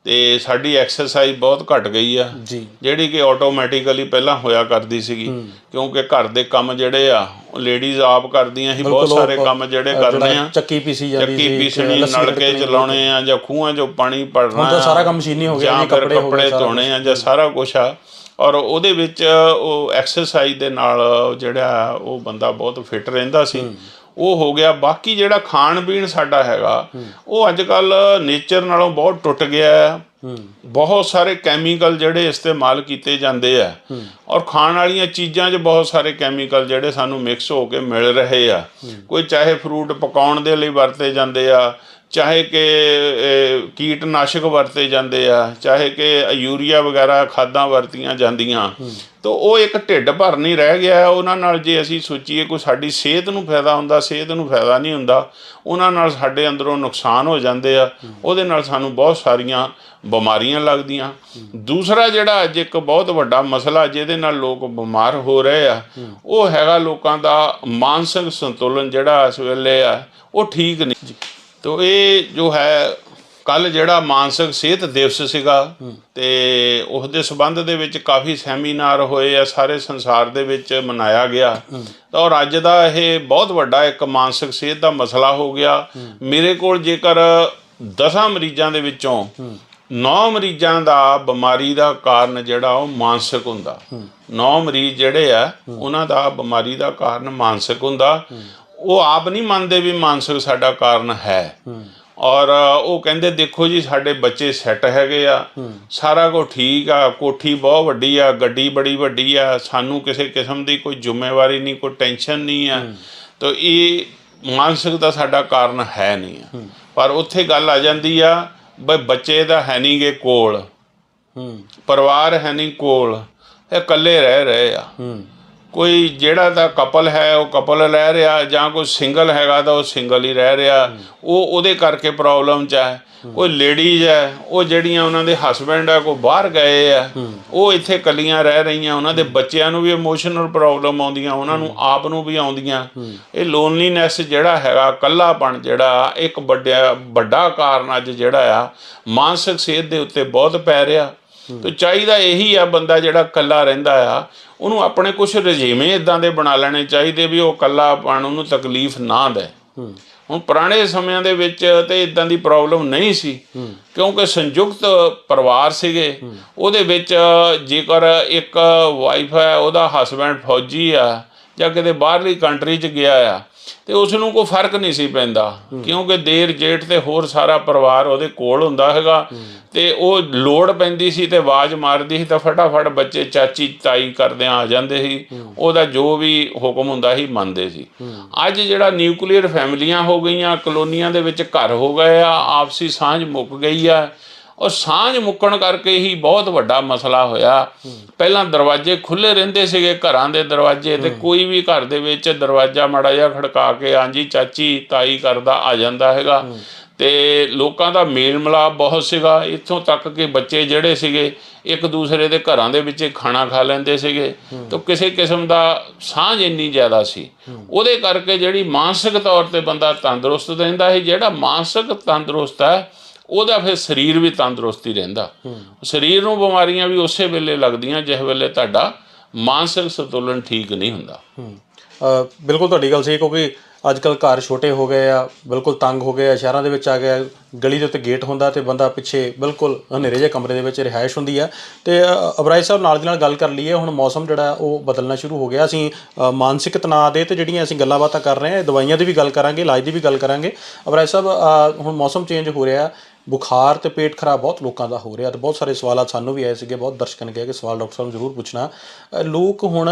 ਤੇ ਸਾਡੀ ਐਕਸਰਸਾਈਜ਼ ਬਹੁਤ ਘਟ ਗਈ ਆ ਜੀ, ਜਿਹੜੀ ਕਿ ਆਟੋਮੈਟਿਕਲੀ ਪਹਿਲਾਂ ਹੋਇਆ ਕਰਦੀ ਸੀਗੀ, ਕਿਉਂਕਿ ਘਰ ਦੇ ਕੰਮ ਜਿਹੜੇ ਆ ਉਹ ਲੇਡੀਜ਼ ਆਪ ਕਰਦੀਆਂ ਸੀ। ਬਹੁਤ ਸਾਰੇ ਕੰਮ ਜਿਹੜੇ ਕਰਨੇ ਆ, ਚੱਕੀ ਪੀਸਣੀ, ਨਲਕੇ ਚਲਾਉਣੇ ਆ, ਜਾਂ ਖੂਹਾਂ 'ਚੋਂ ਪਾਣੀ ਭਰਨਾ, ਸਾਰਾ ਕੰਮ ਮਸ਼ੀਨੀ ਹੋ ਗਿਆ, ਜਾਂ ਕੱਪੜੇ ਧੋਣੇ ਆ, ਜਾਂ ਸਾਰਾ ਕੁਛ ਆ। ਔਰ ਉਹਦੇ ਵਿੱਚ ਉਹ ਐਕਸਰਸਾਈਜ਼ ਦੇ ਨਾਲ ਜਿਹੜਾ ਉਹ ਬੰਦਾ ਬਹੁਤ ਫਿੱਟ ਰਹਿੰਦਾ ਸੀ, ਉਹ ਹੋ ਗਿਆ। ਬਾਕੀ ਜਿਹੜਾ ਖਾਣ ਪੀਣ ਸਾਡਾ ਹੈਗਾ ਉਹ ਅੱਜ ਕੱਲ੍ਹ ਨੇਚਰ ਨਾਲੋਂ ਬਹੁਤ ਟੁੱਟ ਗਿਆ ਹੈ। ਬਹੁਤ ਸਾਰੇ ਕੈਮੀਕਲ ਜਿਹੜੇ ਇਸਤੇਮਾਲ ਕੀਤੇ ਜਾਂਦੇ ਆ, ਔਰ ਖਾਣ ਵਾਲੀਆਂ ਚੀਜ਼ਾਂ 'ਚ ਬਹੁਤ ਸਾਰੇ ਕੈਮੀਕਲ ਜਿਹੜੇ ਸਾਨੂੰ ਮਿਕਸ ਹੋ ਕੇ ਮਿਲ ਰਹੇ ਆ। ਕੋਈ ਚਾਹੇ ਫਰੂਟ ਪਕਾਉਣ ਦੇ ਲਈ ਵਰਤੇ ਜਾਂਦੇ ਆ, ਚਾਹੇ ਕਿ ਕੀਟਨਾਸ਼ਕ ਵਰਤੇ ਜਾਂਦੇ ਆ, ਚਾਹੇ ਕਿ ਯੂਰੀਆ ਵਗੈਰਾ ਖਾਦਾਂ ਵਰਤੀਆਂ ਜਾਂਦੀਆਂ, ਤਾਂ ਉਹ ਇੱਕ ਢਿੱਡ ਭਰ ਨਹੀਂ ਰਹਿ ਗਿਆ। ਉਹਨਾਂ ਨਾਲ ਜੇ ਅਸੀਂ ਸੋਚੀਏ ਕੋਈ ਸਾਡੀ ਸਿਹਤ ਨੂੰ ਫਾਇਦਾ ਹੁੰਦਾ, ਸਿਹਤ ਨੂੰ ਫਾਇਦਾ ਨਹੀਂ ਹੁੰਦਾ। ਉਹਨਾਂ ਨਾਲ ਸਾਡੇ ਅੰਦਰੋਂ ਨੁਕਸਾਨ ਹੋ ਜਾਂਦੇ ਆ, ਉਹਦੇ ਨਾਲ ਸਾਨੂੰ ਬਹੁਤ ਸਾਰੀਆਂ ਬਿਮਾਰੀਆਂ ਲੱਗਦੀਆਂ। ਦੂਸਰਾ ਜਿਹੜਾ ਅੱਜ ਇੱਕ ਬਹੁਤ ਵੱਡਾ ਮਸਲਾ ਜਿਹਦੇ ਨਾਲ ਲੋਕ ਬਿਮਾਰ ਹੋ ਰਹੇ ਆ, ਉਹ ਹੈਗਾ ਲੋਕਾਂ ਦਾ ਮਾਨਸਿਕ ਸੰਤੁਲਨ ਜਿਹੜਾ ਇਸ ਵੇਲੇ ਆ ਉਹ ਠੀਕ ਨਹੀਂ। ਤੋ ਇਹ ਜੋ ਹੈ ਕੱਲ੍ਹ ਜਿਹੜਾ ਮਾਨਸਿਕ ਸਿਹਤ ਦਿਵਸ ਸੀਗਾ, ਅਤੇ ਉਸਦੇ ਸੰਬੰਧ ਦੇ ਵਿੱਚ ਕਾਫੀ ਸੈਮੀਨਾਰ ਹੋਏ ਆ, ਸਾਰੇ ਸੰਸਾਰ ਦੇ ਵਿੱਚ ਮਨਾਇਆ ਗਿਆ। ਔਰ ਅੱਜ ਦਾ ਇਹ ਬਹੁਤ ਵੱਡਾ ਇੱਕ ਮਾਨਸਿਕ ਸਿਹਤ ਦਾ ਮਸਲਾ ਹੋ ਗਿਆ। ਮੇਰੇ ਕੋਲ ਜੇਕਰ 10 ਮਰੀਜ਼ਾਂ ਦੇ ਵਿੱਚੋਂ 9 ਮਰੀਜ਼ਾਂ ਦਾ ਬਿਮਾਰੀ ਦਾ ਕਾਰਨ ਜਿਹੜਾ ਉਹ ਮਾਨਸਿਕ ਹੁੰਦਾ। 9 ਮਰੀਜ਼ ਜਿਹੜੇ ਆ ਉਹਨਾਂ ਦਾ ਬਿਮਾਰੀ ਦਾ ਕਾਰਨ ਮਾਨਸਿਕ ਹੁੰਦਾ। ਉਹ ਆਪ ਨਹੀਂ ਮੰਨਦੇ ਵੀ ਮਾਨਸਿਕ ਸਾਡਾ ਕਾਰਨ ਹੈ, ਔਰ ਉਹ ਕਹਿੰਦੇ ਦੇਖੋ ਜੀ ਸਾਡੇ ਬੱਚੇ ਸੈੱਟ ਹੈਗੇ ਆ, ਸਾਰਾ ਕੁਝ ਠੀਕ ਆ, ਕੋਠੀ ਬਹੁਤ ਵੱਡੀ ਆ, ਗੱਡੀ ਬੜੀ ਵੱਡੀ ਆ, ਸਾਨੂੰ ਕਿਸੇ ਕਿਸਮ ਦੀ ਕੋਈ ਜ਼ਿੰਮੇਵਾਰੀ ਨਹੀਂ, ਕੋਈ ਟੈਨਸ਼ਨ ਨਹੀਂ ਆ, ਤਾਂ ਇਹ ਮਾਨਸਿਕ ਦਾ ਸਾਡਾ ਕਾਰਨ ਹੈ ਨਹੀਂ ਆ। ਪਰ ਉੱਥੇ ਗੱਲ ਆ ਜਾਂਦੀ ਆ ਬਈ ਬੱਚੇ ਤਾਂ ਹੈ ਨਹੀਂ ਗੇ ਕੋਲ, ਪਰਿਵਾਰ ਹੈ ਨਹੀਂ ਕੋਲ, ਇਹ ਇਕੱਲੇ ਰਹਿ ਰਹੇ ਆ। ਕੋਈ ਜਿਹੜਾ ਤਾਂ ਕਪਲ ਹੈ ਉਹ ਕਪਲ ਰਹਿ ਰਿਹਾ, ਜਾਂ ਕੋਈ ਸਿੰਗਲ ਹੈਗਾ ਤਾਂ ਉਹ ਸਿੰਗਲ ਹੀ ਰਹਿ ਰਿਹਾ, ਉਹਦੇ ਕਰਕੇ ਪ੍ਰੋਬਲਮ 'ਚ ਹੈ। ਕੋਈ ਲੇਡੀਜ਼ ਹੈ ਉਹ ਜਿਹੜੀਆਂ ਉਹਨਾਂ ਦੇ ਹਸਬੈਂਡ ਆ ਕੋਈ ਬਾਹਰ ਗਏ ਆ, ਉਹ ਇੱਥੇ ਇਕੱਲੀਆਂ ਰਹਿ ਰਹੀਆਂ, ਉਹਨਾਂ ਦੇ ਬੱਚਿਆਂ ਨੂੰ ਵੀ ਇਮੋਸ਼ਨਲ ਪ੍ਰੋਬਲਮ ਆਉਂਦੀਆਂ, ਉਹਨਾਂ ਨੂੰ ਆਪ ਨੂੰ ਵੀ ਆਉਂਦੀਆਂ। ਇਹ ਲੋਨਲੀਨੈਸ ਜਿਹੜਾ ਹੈਗਾ, ਇਕੱਲਾਪਣ ਜਿਹੜਾ ਇੱਕ ਵੱਡਾ ਕਾਰਨ ਅੱਜ ਜਿਹੜਾ ਆ ਮਾਨਸਿਕ ਸਿਹਤ ਦੇ ਉੱਤੇ ਬਹੁਤ ਪੈ ਰਿਹਾ। ਤੇ ਚਾਹੀਦਾ ਇਹੀ ਆ ਬੰਦਾ ਜਿਹੜਾ ਇਕੱਲਾ ਰਹਿੰਦਾ ਆ ਉਹਨੂੰ ਆਪਣੇ ਕੁਛ ਰਜੀਵੇਂ ਇੱਦਾਂ ਦੇ ਬਣਾ ਲੈਣੇ ਚਾਹੀਦੇ ਵੀ ਉਹ ਇਕੱਲਾਪਣ ਉਹਨੂੰ ਤਕਲੀਫ ਨਾ ਦੇ। ਹੁਣ ਪੁਰਾਣੇ ਸਮਿਆਂ ਦੇ ਵਿੱਚ ਤੇ ਇਦਾਂ ਦੀ ਪ੍ਰੋਬਲਮ ਨਹੀਂ ਸੀ, ਕਿਉਂਕਿ ਸੰਯੁਕਤ ਪਰਿਵਾਰ ਸੀਗੇ। ਉਹਦੇ ਵਿੱਚ ਜੇਕਰ ਇੱਕ ਵਾਈਫ ਹੈ, ਉਹਦਾ ਹਸਬੈਂਡ ਫੌਜੀ ਆ ਜਾਂ ਕਿਤੇ ਬਾਹਰਲੀ ਕੰਟਰੀ 'ਚ ਗਿਆ ਆ, ਤੇ ਉਸ ਨੂੰ ਕੋਈ ਫਰਕ ਨਹੀਂ ਸੀ ਪੈਂਦਾ, ਕਿਉਂਕਿ ਦੇਰ ਜੇਠ ਤੇ ਹੋਰ ਸਾਰਾ ਪਰਿਵਾਰ ਉਹਦੇ ਕੋਲ ਹੁੰਦਾ ਹੈਗਾ। ਤੇ ਉਹ ਲੋੜ ਪੈਂਦੀ ਸੀ ਤੇ ਆਵਾਜ਼ ਮਾਰਦੀ ਸੀ ਤਾਂ ਫਟਾਫਟ ਬੱਚੇ ਚਾਚੀ ਤਾਈ ਕਰਦਿਆਂ ਆ ਜਾਂਦੇ ਸੀ, ਉਹਦਾ ਜੋ ਵੀ ਹੁਕਮ ਹੁੰਦਾ ਸੀ ਮੰਨਦੇ ਸੀ। ਅੱਜ ਜਿਹੜਾ ਨਿਊਕਲੀਅਰ ਫੈਮਲੀਆਂ ਹੋ ਗਈਆਂ, ਕਲੋਨੀਆਂ ਦੇ ਵਿੱਚ ਘਰ ਹੋ ਗਏ ਆ, ਆਪਸੀ ਸਾਂਝ ਮੁੱਕ ਗਈ ਆ। ਔਰ ਸਾਂਝ ਮੁੱਕਣ ਕਰਕੇ ਹੀ ਬਹੁਤ ਵੱਡਾ ਮਸਲਾ ਹੋਇਆ। ਪਹਿਲਾਂ ਦਰਵਾਜ਼ੇ ਖੁੱਲ੍ਹੇ ਰਹਿੰਦੇ ਸੀਗੇ, ਘਰਾਂ ਦੇ ਦਰਵਾਜ਼ੇ, ਤੇ ਕੋਈ ਵੀ ਘਰ ਦੇ ਵਿੱਚ ਦਰਵਾਜ਼ਾ ਮਾੜਾ ਜਿਹਾ ਖੜਕਾ ਕੇ ਹਾਂਜੀ ਚਾਚੀ ਤਾਈ ਕਰਦਾ ਆ ਜਾਂਦਾ ਹੈਗਾ। ਤੇ ਲੋਕਾਂ ਦਾ ਮੇਲ ਮਿਲਾਪ ਬਹੁਤ ਸੀਗਾ, ਇੱਥੋਂ ਤੱਕ ਕਿ ਬੱਚੇ ਜਿਹੜੇ ਸੀਗੇ ਇੱਕ ਦੂਸਰੇ ਦੇ ਘਰਾਂ ਦੇ ਵਿੱਚ ਖਾਣਾ ਖਾ ਲੈਂਦੇ ਸੀਗੇ। ਤਾਂ ਕਿਸੇ ਕਿਸਮ ਦਾ ਸਾਂਝ ਇੰਨੀ ਜ਼ਿਆਦਾ ਸੀ, ਉਹਦੇ ਕਰਕੇ ਜਿਹੜੀ ਮਾਨਸਿਕ ਤੌਰ 'ਤੇ ਬੰਦਾ ਤੰਦਰੁਸਤ ਰਹਿੰਦਾ ਸੀ। ਜਿਹੜਾ ਮਾਨਸਿਕ ਤੰਦਰੁਸਤ ਹੈ ਉਹਦਾ ਫਿਰ ਸਰੀਰ ਵੀ ਤੰਦਰੁਸਤ ਹੀ ਰਹਿੰਦਾ। ਸਰੀਰ ਨੂੰ ਬਿਮਾਰੀਆਂ ਵੀ ਉਸੇ ਵੇਲੇ ਲੱਗਦੀਆਂ ਜਿਸ ਵੇਲੇ ਤੁਹਾਡਾ ਮਾਨਸਿਕ ਸੰਤੁਲਨ ਠੀਕ ਨਹੀਂ ਹੁੰਦਾ। ਬਿਲਕੁਲ ਤੁਹਾਡੀ ਗੱਲ ਸਹੀ, ਕਿਉਂਕਿ ਅੱਜ ਕੱਲ੍ਹ ਘਰ ਛੋਟੇ ਹੋ ਗਏ ਆ, ਬਿਲਕੁਲ ਤੰਗ ਹੋ ਗਏ ਆ। ਸ਼ਹਿਰਾਂ ਦੇ ਵਿੱਚ ਆ ਗਿਆ, ਗਲੀ ਦੇ ਉੱਤੇ ਗੇਟ ਹੁੰਦਾ ਅਤੇ ਬੰਦਾ ਪਿੱਛੇ ਬਿਲਕੁਲ ਹਨੇਰੇ ਜਿਹੇ ਕਮਰੇ ਦੇ ਵਿੱਚ ਰਿਹਾਇਸ਼ ਹੁੰਦੀ ਹੈ। ਅਤੇ ਅਬਰਾਜ ਸਾਹਿਬ ਨਾਲ ਦੀ ਨਾਲ ਗੱਲ ਕਰ ਲਈਏ, ਹੁਣ ਮੌਸਮ ਜਿਹੜਾ ਉਹ ਬਦਲਣਾ ਸ਼ੁਰੂ ਹੋ ਗਿਆ। ਅਸੀਂ ਮਾਨਸਿਕ ਤਣਾਅ ਦੇ ਅਤੇ ਜਿਹੜੀਆਂ ਅਸੀਂ ਗੱਲਾਂ ਬਾਤਾਂ ਕਰ ਰਹੇ ਹਾਂ, ਦਵਾਈਆਂ ਦੀ ਵੀ ਗੱਲ ਕਰਾਂਗੇ, ਇਲਾਜ ਦੀ ਵੀ ਗੱਲ ਕਰਾਂਗੇ। ਅਬਰਾਜ ਸਾਹਿਬ ਹੁਣ ਮੌਸਮ ਚੇਂਜ ਹੋ ਰਿਹਾ, ਬੁਖਾਰ ਅਤੇ ਪੇਟ ਖਰਾਬ ਬਹੁਤ ਲੋਕਾਂ ਦਾ ਹੋ ਰਿਹਾ, ਅਤੇ ਬਹੁਤ ਸਾਰੇ ਸਵਾਲਾਤ ਸਾਨੂੰ ਵੀ ਆਏ ਸੀਗੇ, ਬਹੁਤ ਦਰਸ਼ਕਾਂ ਨੇ ਕਿਹਾ ਕਿ ਸਵਾਲ ਡਾਕਟਰ ਸਾਹਿਬ ਨੂੰ ਜ਼ਰੂਰ ਪੁੱਛਣਾ। ਲੋਕ ਹੁਣ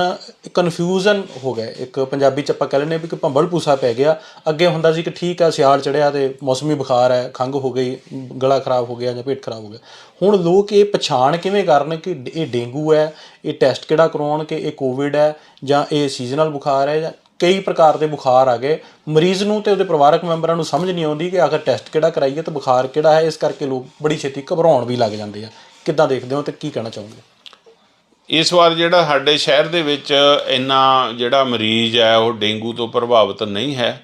ਕਨਫਿਊਜ਼ਨ ਹੋ ਗਏ, ਇੱਕ ਪੰਜਾਬੀ 'ਚ ਆਪਾਂ ਕਹਿ ਲੈਂਦੇ ਵੀ ਕਿ ਭੰਬਲ ਭੂਸਾ ਪੈ ਗਿਆ। ਅੱਗੇ ਹੁੰਦਾ ਸੀ ਕਿ ਠੀਕ ਆ ਸਿਆਲ ਚੜ੍ਹਿਆ ਅਤੇ ਮੌਸਮੀ ਬੁਖਾਰ ਹੈ, ਖੰਘ ਹੋ ਗਈ, ਗਲਾ ਖਰਾਬ ਹੋ ਗਿਆ ਜਾਂ ਪੇਟ ਖਰਾਬ ਹੋ ਗਿਆ। ਹੁਣ ਲੋਕ ਇਹ ਪਛਾਣ ਕਿਵੇਂ ਕਰਨ ਕਿ ਇਹ ਡੇਂਗੂ ਹੈ, ਇਹ ਟੈਸਟ ਕਿਹੜਾ ਕਰਵਾਉਣ ਕਿ ਇਹ ਕੋਵਿਡ ਹੈ ਜਾਂ ਇਹ ਸੀਜ਼ਨਲ ਬੁਖਾਰ ਹੈ, ਜਾਂ ਕਈ ਪ੍ਰਕਾਰ ਦੇ ਬੁਖਾਰ ਆ ਗਏ। ਮਰੀਜ਼ ਨੂੰ ਅਤੇ ਉਹਦੇ ਪਰਿਵਾਰਕ ਮੈਂਬਰਾਂ ਨੂੰ ਸਮਝ ਨਹੀਂ ਆਉਂਦੀ ਕਿ ਆਖਰ ਟੈਸਟ ਕਿਹੜਾ ਕਰਾਈਏ ਅਤੇ ਬੁਖਾਰ ਕਿਹੜਾ ਹੈ। ਇਸ ਕਰਕੇ ਲੋਕ ਬੜੀ ਛੇਤੀ ਘਬਰਾਉਣ ਵੀ ਲੱਗ ਜਾਂਦੇ ਆ। ਕਿੱਦਾਂ ਦੇਖਦੇ ਹੋ ਅਤੇ ਕੀ ਕਹਿਣਾ ਚਾਹੋਗੇ? ਇਸ ਵਾਰ ਜਿਹੜਾ ਸਾਡੇ ਸ਼ਹਿਰ ਦੇ ਵਿੱਚ ਇੰਨਾ ਜਿਹੜਾ ਮਰੀਜ਼ ਹੈ ਉਹ ਡੇਂਗੂ ਤੋਂ ਪ੍ਰਭਾਵਿਤ ਨਹੀਂ ਹੈ,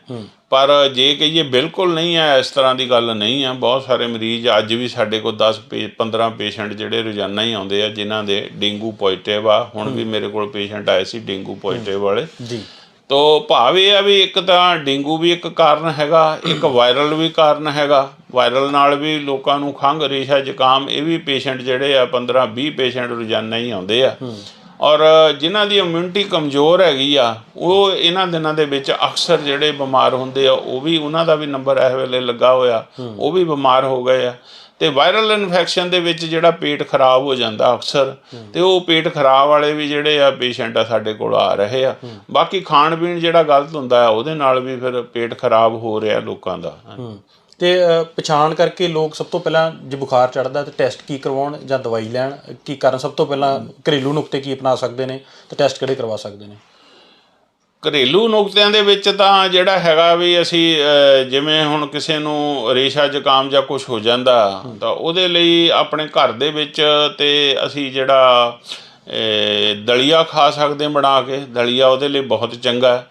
ਪਰ ਜੇ ਕਹੀਏ ਬਿਲਕੁਲ ਨਹੀਂ ਹੈ, ਇਸ ਤਰ੍ਹਾਂ ਦੀ ਗੱਲ ਨਹੀਂ ਆ। ਬਹੁਤ ਸਾਰੇ ਮਰੀਜ਼ ਅੱਜ ਵੀ ਸਾਡੇ ਕੋਲ 10-15 ਪੇਸ਼ੈਂਟ ਜਿਹੜੇ ਰੋਜ਼ਾਨਾ ਹੀ ਆਉਂਦੇ ਆ ਜਿਨ੍ਹਾਂ ਦੇ ਡੇਂਗੂ ਪੋਜ਼ੀਟਿਵ ਆ। ਹੁਣ ਵੀ ਮੇਰੇ ਕੋਲ ਪੇਸ਼ੈਂਟ ਆਏ ਸੀ ਡੇਂਗੂ ਪੋਜ਼ੀਟਿਵ ਵਾਲੇ। ਜੀ, ਤੋ ਭਾਵ ਇਹ ਆ ਵੀ ਇੱਕ ਤਾਂ ਡੇਂਗੂ ਵੀ ਇੱਕ ਕਾਰਨ ਹੈਗਾ, ਇੱਕ ਵਾਇਰਲ ਵੀ ਕਾਰਨ ਹੈਗਾ। ਵਾਇਰਲ ਨਾਲ ਵੀ ਲੋਕਾਂ ਨੂੰ ਖੰਘ, ਰੇਸ਼ਾ, ਜ਼ੁਕਾਮ, ਇਹ ਵੀ ਪੇਸ਼ੈਂਟ ਜਿਹੜੇ ਆ 15-20 ਪੇਸ਼ੈਂਟ ਰੋਜ਼ਾਨਾ ਹੀ ਆਉਂਦੇ ਆ। ਔਰ ਜਿਨ੍ਹਾਂ ਦੀ ਇਮਿਊਨਿਟੀ ਕਮਜ਼ੋਰ ਹੈਗੀ ਆ ਉਹ ਇਹਨਾਂ ਦਿਨਾਂ ਦੇ ਵਿੱਚ ਅਕਸਰ ਜਿਹੜੇ ਬਿਮਾਰ ਹੁੰਦੇ ਆ, ਉਹ ਵੀ ਉਹਨਾਂ ਦਾ ਵੀ ਨੰਬਰ ਇਸ ਵੇਲੇ ਲੱਗਾ ਹੋਇਆ, ਉਹ ਵੀ ਬਿਮਾਰ ਹੋ ਗਏ ਆ। ਅਤੇ ਵਾਇਰਲ ਇਨਫੈਕਸ਼ਨ ਦੇ ਵਿੱਚ ਜਿਹੜਾ ਪੇਟ ਖਰਾਬ ਹੋ ਜਾਂਦਾ ਅਕਸਰ, ਅਤੇ ਉਹ ਪੇਟ ਖਰਾਬ ਵਾਲੇ ਵੀ ਜਿਹੜੇ ਆ ਪੇਸ਼ੈਂਟ ਆ ਸਾਡੇ ਕੋਲ ਆ ਰਹੇ ਆ। ਬਾਕੀ ਖਾਣ ਪੀਣ ਜਿਹੜਾ ਗਲਤ ਹੁੰਦਾ ਉਹਦੇ ਨਾਲ ਵੀ ਫਿਰ ਪੇਟ ਖਰਾਬ ਹੋ ਰਿਹਾ ਲੋਕਾਂ ਦਾ। ਤੇ ਪਛਾਣ ਕਰਕੇ ਲੋਕ ਸਭ ਤੋਂ ਪਹਿਲਾਂ ਜੇ ਬੁਖਾਰ ਚੜ੍ਹਦਾ ਤਾਂ ਟੈਸਟ ਕੀ ਕਰਵਾਉਣ ਜਾਂ ਦਵਾਈ ਲੈਣ, ਕੀ ਕਰਨ? ਸਭ ਤੋਂ ਪਹਿਲਾਂ ਘਰੇਲੂ ਨੁਕਤੇ ਕੀ ਅਪਣਾ ਸਕਦੇ ਨੇ ਤੇ ਟੈਸਟ ਕਿਹੜੇ ਕਰਵਾ ਸਕਦੇ ਨੇ? ਘਰੇਲੂ ਨੁਕਤਿਆਂ ਦੇ ਵਿੱਚ ਤਾਂ ਜਿਹੜਾ ਹੈਗਾ ਵੀ ਅਸੀਂ ਜਿਵੇਂ ਹੁਣ ਕਿਸੇ ਨੂੰ ਰੇਸ਼ਾ ਜ਼ੁਕਾਮ ਜਾਂ ਕੁਛ ਹੋ ਜਾਂਦਾ ਤਾਂ ਉਹਦੇ ਲਈ ਆਪਣੇ ਘਰ ਦੇ ਵਿੱਚ ਤੇ ਅਸੀਂ ਜਿਹੜਾ ਦਲੀਆ ਖਾ ਸਕਦੇ ਬਣਾ ਕੇ, ਦਲੀਆ ਉਹਦੇ ਲਈ ਬਹੁਤ ਚੰਗਾ।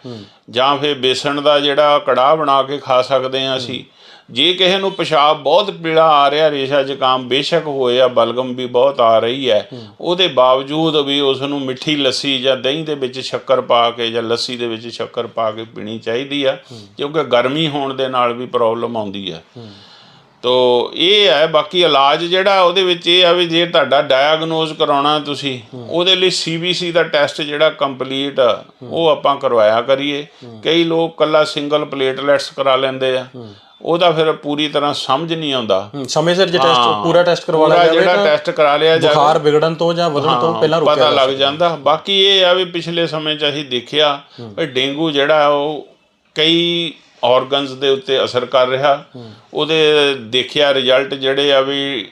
ਜਾਂ ਫਿਰ ਬੇਸਣ ਦਾ ਜਿਹੜਾ ਕੜਾਹ ਬਣਾ ਕੇ ਖਾ ਸਕਦੇ ਹਾਂ ਅਸੀਂ। ਜੇ ਕਿਸੇ ਨੂੰ ਪਿਸ਼ਾਬ ਬਹੁਤ ਪੀਲਾ ਆ ਰਿਹਾ, ਰੇਸ਼ਾ ਜ਼ੁਕਾਮ ਬੇਸ਼ੱਕ ਹੋਇਆ, ਬਲਗਮ ਵੀ ਬਹੁਤ ਆ ਰਹੀ ਹੈ, ਉਹਦੇ ਬਾਵਜੂਦ ਵੀ ਉਸ ਨੂੰ ਮਿੱਠੀ ਲੱਸੀ ਜਾਂ ਦਹੀਂ ਦੇ ਵਿੱਚ ਸ਼ੱਕਰ ਪਾ ਕੇ ਜਾਂ ਲੱਸੀ ਦੇ ਵਿੱਚ ਸ਼ੱਕਰ ਪਾ ਕੇ ਪੀਣੀ ਚਾਹੀਦੀ ਆ, ਕਿਉਂਕਿ ਗਰਮੀ ਹੋਣ ਦੇ ਨਾਲ ਵੀ ਪ੍ਰੋਬਲਮ ਆਉਂਦੀ ਹੈ। ਤੋ ਇਹ ਹੈ। ਬਾਕੀ ਇਲਾਜ ਜਿਹੜਾ ਉਹਦੇ ਵਿੱਚ ਇਹ ਆ ਵੀ ਜੇ ਤੁਹਾਡਾ ਡਾਇਗਨੋਜ਼ ਕਰਾਉਣਾ ਤੁਸੀਂ, ਉਹਦੇ ਲਈ CBC ਦਾ ਟੈਸਟ ਜਿਹੜਾ ਕੰਪਲੀਟ ਉਹ ਆਪਾਂ ਕਰਵਾਇਆ ਕਰੀਏ। ਕਈ ਲੋਕ ਇਕੱਲਾ ਸਿੰਗਲ ਪਲੇਟਲੈਟਸ ਕਰਾ ਲੈਂਦੇ ਆ, ਉਹਦਾ ਫਿਰ ਪੂਰੀ ਤਰ੍ਹਾਂ ਸਮਝ ਨਹੀਂ ਆਉਂਦਾ। ਸਮੇਂ ਸਿਰ ਜੇ ਟੈਸਟ ਪੂਰਾ ਟੈਸਟ ਕਰਵਾ ਲਿਆ ਜਾਵੇ, ਜਿਹੜਾ ਟੈਸਟ ਕਰਾ ਲਿਆ ਜਾਵੇ, ਬੁਖਾਰ ਵਿਗੜਨ ਤੋਂ ਜਾਂ ਵਧਣ ਤੋਂ ਪਹਿਲਾਂ ਰੁਕਿਆ ਪਤਾ ਲੱਗ ਜਾਂਦਾ। ਬਾਕੀ ਇਹ ਆ ਵੀ ਪਿਛਲੇ ਸਮੇਂ 'ਚ ਅਸੀਂ ਦੇਖਿਆ ਵੀ ਡੇਂਗੂ ਜਿਹੜਾ ਉਹ ਕਈ ਔਰਗਨਸ ਦੇ ਉੱਤੇ ਅਸਰ ਕਰ ਰਿਹਾ। ਉਹਦੇ ਦੇਖਿਆ ਰਿਜ਼ਲਟ ਜਿਹੜੇ ਆ ਵੀ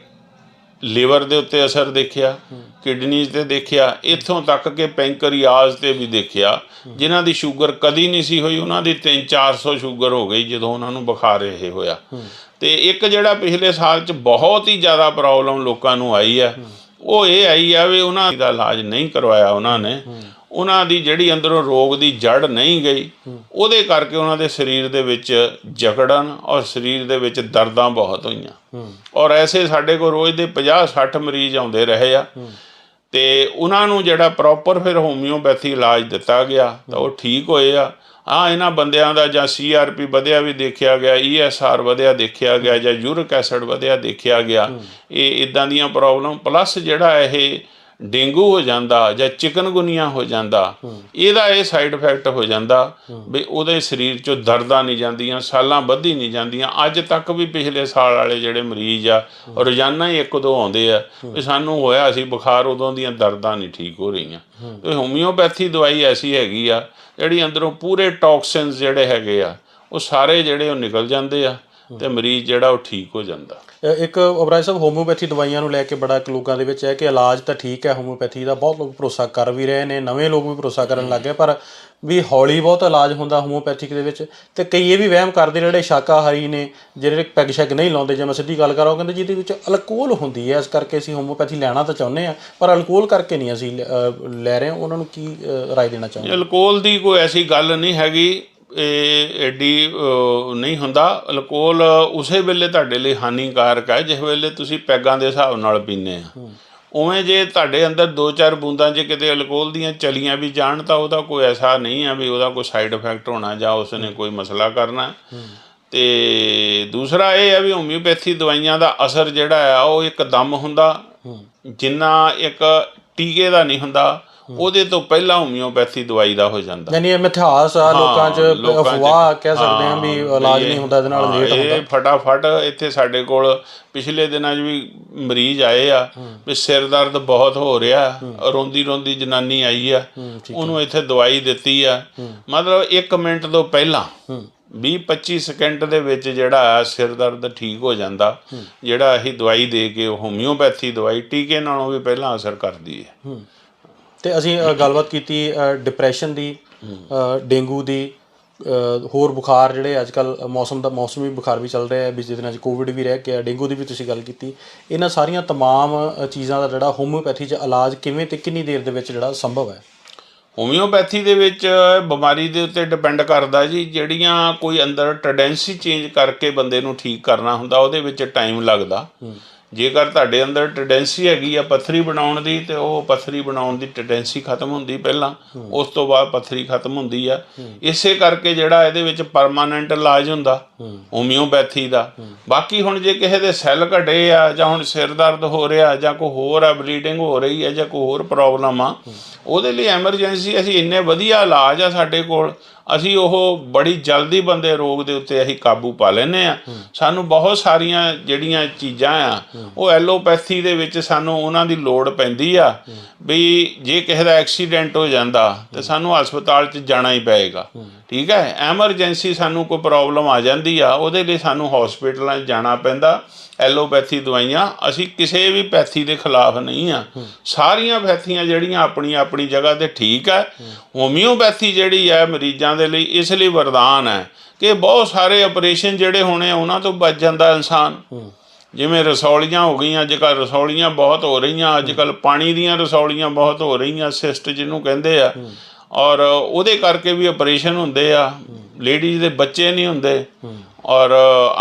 ਲੀਵਰ ਦੇ ਉੱਤੇ ਅਸਰ ਦੇਖਿਆ, ਕਿਡਨੀਜ਼ 'ਤੇ ਦੇਖਿਆ, ਇੱਥੋਂ ਤੱਕ ਕਿ ਪੈਂਕਰੀਆਜ਼ 'ਤੇ ਵੀ ਦੇਖਿਆ। ਜਿਨ੍ਹਾਂ ਦੀ ਸ਼ੂਗਰ ਕਦੀ ਨਹੀਂ ਸੀ ਹੋਈ, ਉਹਨਾਂ ਦੀ 300-400 ਸ਼ੂਗਰ ਹੋ ਗਈ ਜਦੋਂ ਉਹਨਾਂ ਨੂੰ ਬੁਖਾਰ ਇਹ ਹੋਇਆ। ਅਤੇ ਇੱਕ ਜਿਹੜਾ ਪਿਛਲੇ ਸਾਲ 'ਚ ਬਹੁਤ ਹੀ ਜ਼ਿਆਦਾ ਪ੍ਰੋਬਲਮ ਲੋਕਾਂ ਨੂੰ ਆਈ ਹੈ, ਉਹ ਇਹ ਆਈ ਆ ਵੀ ਉਹਨਾਂ ਦਾ ਇਲਾਜ ਨਹੀਂ ਕਰਵਾਇਆ ਉਹਨਾਂ ਨੇ। ਉਹਨਾਂ ਦੀ ਜਿਹੜੀ ਅੰਦਰੋਂ ਰੋਗ ਦੀ ਜੜ ਨਹੀਂ ਗਈ, ਉਹਦੇ ਕਰਕੇ ਉਹਨਾਂ ਦੇ ਸਰੀਰ ਦੇ ਵਿੱਚ ਜਕੜਨ ਔਰ ਸਰੀਰ ਦੇ ਵਿੱਚ ਦਰਦਾਂ ਬਹੁਤ ਹੋਈਆਂ। ਔਰ ਐਸੇ ਸਾਡੇ ਕੋਲ ਰੋਜ਼ ਦੇ 50-60 ਮਰੀਜ਼ ਆਉਂਦੇ ਰਹੇ ਆ, ਅਤੇ ਉਹਨਾਂ ਨੂੰ ਜਿਹੜਾ ਪ੍ਰੋਪਰ ਫਿਰ ਹੋਮਿਓਪੈਥੀ ਇਲਾਜ ਦਿੱਤਾ ਗਿਆ ਤਾਂ ਉਹ ਠੀਕ ਹੋਏ ਆ। ਹਾਂ, ਇਹਨਾਂ ਬੰਦਿਆਂ ਦਾ ਜਾਂ CRP ਵਧਿਆ ਵੀ ਦੇਖਿਆ ਗਿਆ, ESR ਵਧਿਆ ਦੇਖਿਆ ਗਿਆ, ਜਾਂ ਯੂਰਿਕ ਐਸਿਡ ਵਧਿਆ ਦੇਖਿਆ ਗਿਆ। ਇਹ ਇੱਦਾਂ ਦੀਆਂ ਪ੍ਰੋਬਲਮ ਪਲੱਸ ਜਿਹੜਾ ਇਹ ਡੇਂਗੂ ਹੋ ਜਾਂਦਾ ਜਾਂ ਚਿਕਨਗੁਨੀਆ ਹੋ ਜਾਂਦਾ, ਇਹਦਾ ਇਹ ਸਾਈਡ ਇਫੈਕਟ ਹੋ ਜਾਂਦਾ ਵੀ ਉਹਦੇ ਸਰੀਰ 'ਚੋਂ ਦਰਦਾਂ ਨਹੀਂ ਜਾਂਦੀਆਂ, ਸਾਲਾਂ ਵੱਧੀ ਨਹੀਂ ਜਾਂਦੀਆਂ। ਅੱਜ ਤੱਕ ਵੀ ਪਿਛਲੇ ਸਾਲ ਵਾਲੇ ਜਿਹੜੇ ਮਰੀਜ਼ ਆ ਰੋਜ਼ਾਨਾ ਹੀ 1-2 ਆਉਂਦੇ ਆ ਵੀ ਸਾਨੂੰ ਹੋਇਆ ਸੀ ਬੁਖਾਰ, ਉਦੋਂ ਦੀਆਂ ਦਰਦਾਂ ਨਹੀਂ ਠੀਕ ਹੋ ਰਹੀਆਂ। ਤੇ ਹੋਮਿਓਪੈਥੀ ਦਵਾਈ ਐਸੀ ਹੈਗੀ ਆ ਜਿਹੜੀ ਅੰਦਰੋਂ ਪੂਰੇ ਟੌਕਸਿਨਸ ਜਿਹੜੇ ਹੈਗੇ ਆ ਉਹ ਸਾਰੇ ਜਿਹੜੇ ਉਹ ਨਿਕਲ ਜਾਂਦੇ ਆ ਅਤੇ ਮਰੀਜ਼ ਜਿਹੜਾ ਉਹ ਠੀਕ ਹੋ ਜਾਂਦਾ। ਇੱਕ ਅਬਰਾਜ ਸਾਹਿਬ, ਹੋਮਿਓਪੈਥੀ ਦਵਾਈਆਂ ਨੂੰ ਲੈ ਕੇ ਬੜਾ ਇੱਕ ਲੋਕਾਂ ਦੇ ਵਿੱਚ ਹੈ ਕਿ ਇਲਾਜ ਤਾਂ ਠੀਕ ਹੈ ਹੋਮਿਓਪੈਥੀ ਦਾ, ਬਹੁਤ ਲੋਕ ਭਰੋਸਾ ਕਰ ਵੀ ਰਹੇ ਨੇ, ਨਵੇਂ ਲੋਕ ਵੀ ਭਰੋਸਾ ਕਰਨ ਲੱਗ ਗਏ, ਪਰ ਵੀ ਹੌਲੀ ਬਹੁਤ ਇਲਾਜ ਹੁੰਦਾ ਹੋਮਿਓਪੈਥਿਕ ਦੇ ਵਿੱਚ। ਅਤੇ ਕਈ ਇਹ ਵੀ ਵਹਿਮ ਕਰਦੇ ਜਿਹੜੇ ਸ਼ਾਕਾਹਾਰੀ ਨੇ, ਜਿਹੜੇ ਪੈਗ ਸ਼ੈਗ ਨਹੀਂ ਲਾਉਂਦੇ, ਜੇ ਮੈਂ ਸਿੱਧੀ ਗੱਲ ਕਰਾਂ, ਉਹ ਕਹਿੰਦੇ ਜਿਹਦੇ ਵਿੱਚ ਅਲਕੋਹਲ ਹੁੰਦੀ ਹੈ, ਇਸ ਕਰਕੇ ਅਸੀਂ ਹੋਮਿਓਪੈਥੀ ਲੈਣਾ ਤਾਂ ਚਾਹੁੰਦੇ ਹਾਂ ਪਰ ਅਲਕੋਹਲ ਕਰਕੇ ਨਹੀਂ ਅਸੀਂ ਲੈ ਰਹੇ। ਉਹਨਾਂ ਨੂੰ ਕੀ ਰਾਏ ਦੇਣਾ ਚਾਹੁੰਦੇ? ਅਲਕੋਹਲ ਦੀ ਕੋਈ ਐਸੀ ਗੱਲ ਨਹੀਂ ਹੈਗੀ, ਇਹ ਐਡੀ ਨਹੀਂ ਹੁੰਦਾ। ਅਲਕੋਹਲ ਉਸੇ ਵੇਲੇ ਤੁਹਾਡੇ ਲਈ ਹਾਨੀਕਾਰਕ ਹੈ ਜਿਸ ਵੇਲੇ ਤੁਸੀਂ ਪੈਗਾਂ ਦੇ ਹਿਸਾਬ ਨਾਲ ਪੀਂਦੇ ਆ। ਉਵੇਂ ਜੇ ਤੁਹਾਡੇ ਅੰਦਰ 2-4 ਬੂੰਦਾਂ ਜੇ ਕਿਤੇ ਅਲਕੋਹਲ ਦੀਆਂ ਚਲੀਆਂ ਵੀ ਜਾਣ ਤਾਂ ਉਹਦਾ ਕੋਈ ਐਸਾ ਨਹੀਂ ਆ ਵੀ ਉਹਦਾ ਕੋਈ ਸਾਈਡ ਇਫੈਕਟ ਹੋਣਾ ਜਾਂ ਉਸਨੇ ਕੋਈ ਮਸਲਾ ਕਰਨਾ। ਅਤੇ ਦੂਸਰਾ ਇਹ ਹੈ ਵੀ ਹੋਮਿਓਪੈਥੀ ਦਵਾਈਆਂ ਦਾ ਅਸਰ ਜਿਹੜਾ ਆ ਉਹ ਇੱਕਦਮ ਹੁੰਦਾ, ਜਿੰਨਾ ਇੱਕ ਟੀਕੇ ਦਾ ਨਹੀਂ ਹੁੰਦਾ, ਉਹਦੇ ਤੋਂ ਪਹਿਲਾਂ ਹੋਮਿਓਪੈਥੀ ਦਵਾਈ ਦਾ ਹੋ ਜਾਂਦਾ। ਯਾਨੀ ਇਹ ਮਿਥਿਹਾਸ ਆ ਲੋਕਾਂ 'ਚ, ਅਫਵਾਹ ਕਹਿ ਸਕਦੇ ਹਾਂ ਵੀ ਇਲਾਜ ਨਹੀਂ ਹੁੰਦਾ ਇਹਦੇ ਨਾਲ, ਲੇਟ ਹੁੰਦਾ। ਇਹ ਫਟਾਫਟ ਇੱਥੇ ਸਾਡੇ ਕੋਲ ਪਿਛਲੇ ਦਿਨਾਂ 'ਚ ਵੀ ਮਰੀਜ਼ ਆਏ ਆ ਵੀ ਸਿਰ ਦਰਦ ਬਹੁਤ ਹੋ ਰਿਹਾ, ਰੋਂਦੀ ਜਨਾਨੀ ਆਈ ਆ, ਉਹਨੂੰ ਇੱਥੇ ਦਵਾਈ ਦਿੱਤੀ ਆ, ਮਤਲਬ 1 ਮਿੰਟ ਤੋਂ ਪਹਿਲਾਂ 20-25 ਸਕਿੰਟ ਦੇ ਵਿੱਚ ਜਿਹੜਾ ਸਿਰ ਦਰਦ ਠੀਕ ਹੋ ਜਾਂਦਾ, ਜਿਹੜਾ ਅਸੀਂ ਦਵਾਈ ਦੇ ਕੇ ਹੋਮਿਓਪੈਥੀ ਦਵਾਈ ਟੀਕੇ ਨਾਲੋਂ ਵੀ ਪਹਿਲਾਂ ਅਸਰ ਕਰਦੀ ਹੈ। ਅਤੇ ਅਸੀਂ ਗੱਲਬਾਤ ਕੀਤੀ ਡਿਪਰੈਸ਼ਨ ਦੀ, ਡੇਂਗੂ ਦੀ, ਹੋਰ ਬੁਖਾਰ ਜਿਹੜੇ ਅੱਜ ਕੱਲ੍ਹ ਮੌਸਮੀ ਬੁਖਾਰ ਵੀ ਚੱਲ ਰਿਹਾ ਹੈ, ਪਿਛਲੇ ਦਿਨਾਂ 'ਚ ਕੋਵਿਡ ਵੀ ਰਹਿ ਗਿਆ, ਡੇਂਗੂ ਦੀ ਵੀ ਤੁਸੀਂ ਗੱਲ ਕੀਤੀ। ਇਹਨਾਂ ਸਾਰੀਆਂ ਤਮਾਮ ਚੀਜ਼ਾਂ ਦਾ ਜਿਹੜਾ ਹੋਮਿਓਪੈਥੀ 'ਚ ਇਲਾਜ ਕਿਵੇਂ ਅਤੇ ਕਿੰਨੀ ਦੇਰ ਦੇ ਵਿੱਚ ਜਿਹੜਾ ਸੰਭਵ ਹੈ? ਹੋਮਿਓਪੈਥੀ ਦੇ ਵਿੱਚ ਬਿਮਾਰੀ ਦੇ ਉੱਤੇ ਡਿਪੈਂਡ ਕਰਦਾ ਜੀ। ਜਿਹੜੀਆਂ ਕੋਈ ਅੰਦਰ ਟੈਂਡੈਂਸੀ ਚੇਂਜ ਕਰਕੇ ਬੰਦੇ ਨੂੰ ਠੀਕ ਕਰਨਾ ਹੁੰਦਾ, ਉਹਦੇ ਵਿੱਚ ਟਾਈਮ ਲੱਗਦਾ। ਜੇਕਰ ਤੁਹਾਡੇ ਅੰਦਰ ਟੈਂਡੈਂਸੀ ਹੈਗੀ ਆ ਪੱਥਰੀ ਬਣਾਉਣ ਦੀ, ਅਤੇ ਉਹ ਪੱਥਰੀ ਬਣਾਉਣ ਦੀ ਟੈਂਡੈਂਸੀ ਖਤਮ ਹੁੰਦੀ ਪਹਿਲਾਂ, ਉਸ ਤੋਂ ਬਾਅਦ ਪੱਥਰੀ ਖਤਮ ਹੁੰਦੀ ਆ। ਇਸੇ ਕਰਕੇ ਜਿਹੜਾ ਇਹਦੇ ਵਿੱਚ ਪਰਮਾਨੈਂਟ ਇਲਾਜ ਹੁੰਦਾ ਹੋਮਿਓਪੈਥੀ ਦਾ। ਬਾਕੀ ਹੁਣ ਜੇ ਕਿਸੇ ਦੇ ਸੈੱਲ ਘਟੇ ਆ, ਜਾਂ ਹੁਣ ਸਿਰ ਦਰਦ ਹੋ ਰਿਹਾ, ਜਾਂ ਕੋਈ ਹੋਰ ਆ, ਬਲੀਡਿੰਗ ਹੋ ਰਹੀ ਹੈ, ਜਾਂ ਕੋਈ ਹੋਰ ਪ੍ਰੋਬਲਮ ਆ, ਉਹਦੇ ਲਈ ਐਮਰਜੈਂਸੀ ਅਸੀਂ ਇੰਨੇ ਵਧੀਆ ਇਲਾਜ ਆ ਸਾਡੇ ਕੋਲ, ਅਸੀਂ ਉਹ ਬੜੀ ਜਲਦੀ ਬੰਦੇ ਰੋਗ ਦੇ ਉੱਤੇ ਅਸੀਂ ਕਾਬੂ ਪਾ ਲੈਂਦੇ ਹਾਂ। ਸਾਨੂੰ ਬਹੁਤ ਸਾਰੀਆਂ ਜਿਹੜੀਆਂ ਚੀਜ਼ਾਂ ਆ ਉਹ ਐਲੋਪੈਥੀ ਦੇ ਵਿੱਚ ਸਾਨੂੰ ਉਹਨਾਂ ਦੀ ਲੋੜ ਪੈਂਦੀ ਆ ਵੀ ਜੇ ਕਿਸੇ ਦਾ ਐਕਸੀਡੈਂਟ ਹੋ ਜਾਂਦਾ ਤੇ ਸਾਨੂੰ ਹਸਪਤਾਲ 'ਚ ਜਾਣਾ ਹੀ ਪਏਗਾ, ਠੀਕ ਹੈ। ਐਮਰਜੈਂਸੀ ਸਾਨੂੰ ਕੋਈ ਪ੍ਰੋਬਲਮ ਆ ਜਾਂਦੀ ਆ, ਉਹਦੇ ਲਈ ਸਾਨੂੰ ਹਸਪੀਟਲਾਂ 'ਚ ਜਾਣਾ ਪੈਂਦਾ। ਐਲੋਪੈਥੀ ਦਵਾਈਆਂ, ਅਸੀਂ ਕਿਸੇ ਵੀ ਪੈਥੀ ਦੇ ਖਿਲਾਫ ਨਹੀਂ ਆ, ਸਾਰੀਆਂ ਪੈਥੀਆਂ ਜਿਹੜੀਆਂ ਆਪਣੀ ਆਪਣੀ ਜਗ੍ਹਾ 'ਤੇ ਠੀਕ ਹੈ। ਹੋਮਿਓਪੈਥੀ ਜਿਹੜੀ ਹੈ ਮਰੀਜ਼ਾਂ ਦੇ ਲਈ ਇਸ ਲਈ ਵਰਦਾਨ ਹੈ ਕਿ ਬਹੁਤ ਸਾਰੇ ਆਪਰੇਸ਼ਨ ਜਿਹੜੇ ਹੋਣੇ ਉਹਨਾਂ ਤੋਂ ਬਚ ਜਾਂਦਾ ਇਨਸਾਨ। ਜਿਵੇਂ ਰਸੌਲੀਆਂ ਹੋ ਗਈਆਂ, ਅੱਜ ਕੱਲ੍ਹ ਰਸੌਲੀਆਂ ਬਹੁਤ ਹੋ ਰਹੀਆਂ, ਅੱਜ ਕੱਲ੍ਹ ਪਾਣੀ ਦੀਆਂ ਰਸੌਲੀਆਂ ਬਹੁਤ ਹੋ ਰਹੀਆਂ, ਸਿਸਟ ਜਿਹਨੂੰ ਕਹਿੰਦੇ ਆ, ਔਰ ਉਹਦੇ ਕਰਕੇ ਵੀ ਆਪਰੇਸ਼ਨ ਹੁੰਦੇ ਆ, ਲੇਡੀਜ਼ ਦੇ ਬੱਚੇ ਨਹੀਂ ਹੁੰਦੇ। ਔਰ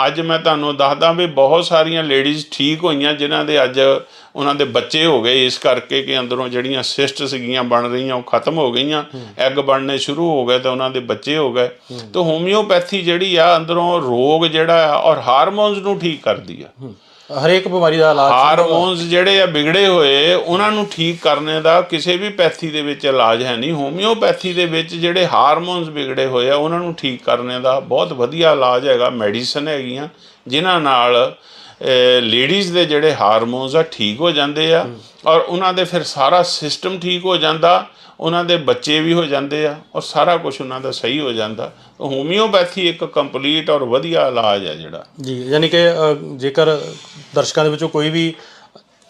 ਅੱਜ ਮੈਂ ਤੁਹਾਨੂੰ ਦੱਸਦਾ ਵੀ ਬਹੁਤ ਸਾਰੀਆਂ ਲੇਡੀਜ਼ ਠੀਕ ਹੋਈਆਂ ਜਿਨ੍ਹਾਂ ਦੇ ਅੱਜ ਉਹਨਾਂ ਦੇ ਬੱਚੇ ਹੋ ਗਏ, ਇਸ ਕਰਕੇ ਕਿ ਅੰਦਰੋਂ ਜਿਹੜੀਆਂ ਸਿਸਟ ਸੀਗੀਆਂ ਬਣ ਰਹੀਆਂ ਉਹ ਖਤਮ ਹੋ ਗਈਆਂ, ਐਗ ਬਣਨੇ ਸ਼ੁਰੂ ਹੋ ਗਏ ਤੇ ਉਹਨਾਂ ਦੇ ਬੱਚੇ ਹੋ ਗਏ। ਤਾਂ ਹੋਮਿਓਪੈਥੀ ਜਿਹੜੀ ਆ ਅੰਦਰੋਂ ਰੋਗ ਜਿਹੜਾ ਆ ਔਰ ਹਾਰਮੋਨਸ ਨੂੰ ਠੀਕ ਕਰਦੀ ਆ। ਹਰੇਕ ਬਿਮਾਰੀ ਦਾ ਇਲਾਜ, ਹਾਰਮੋਨਸ ਜਿਹੜੇ ਆ ਵਿਗੜੇ ਹੋਏ ਉਹਨਾਂ ਨੂੰ ਠੀਕ ਕਰਨੇ ਦਾ ਕਿਸੇ ਵੀ ਪੈਥੀ ਦੇ ਵਿੱਚ ਇਲਾਜ ਹੈ ਨਹੀਂ। ਹੋਮਿਓਪੈਥੀ ਦੇ ਵਿੱਚ ਜਿਹੜੇ ਹਾਰਮੋਨਸ ਵਿਗੜੇ ਹੋਏ ਆ ਉਹਨਾਂ ਨੂੰ ਠੀਕ ਕਰਨੇ ਦਾ ਬਹੁਤ ਵਧੀਆ ਇਲਾਜ ਹੈਗਾ। ਮੈਡੀਸਨ ਹੈਗੀਆਂ ਜਿਨ੍ਹਾਂ ਨਾਲ ਲੇਡੀਜ਼ ਦੇ ਜਿਹੜੇ ਹਾਰਮੋਨਸ ਆ ਠੀਕ ਹੋ ਜਾਂਦੇ ਆ ਔਰ ਉਹਨਾਂ ਦੇ ਫਿਰ ਸਾਰਾ ਸਿਸਟਮ ਠੀਕ ਹੋ ਜਾਂਦਾ, ਉਹਨਾਂ ਦੇ ਬੱਚੇ ਵੀ ਹੋ ਜਾਂਦੇ ਆ ਔਰ ਸਾਰਾ ਕੁਝ ਉਹਨਾਂ ਦਾ ਸਹੀ ਹੋ ਜਾਂਦਾ। ਹੋਮਿਓਪੈਥੀ ਇੱਕ ਕੰਪਲੀਟ ਔਰ ਵਧੀਆ ਇਲਾਜ ਹੈ ਜਿਹੜਾ ਜੀ। ਯਾਨੀ ਕਿ ਜੇਕਰ ਦਰਸ਼ਕਾਂ ਦੇ ਵਿੱਚੋਂ ਕੋਈ ਵੀ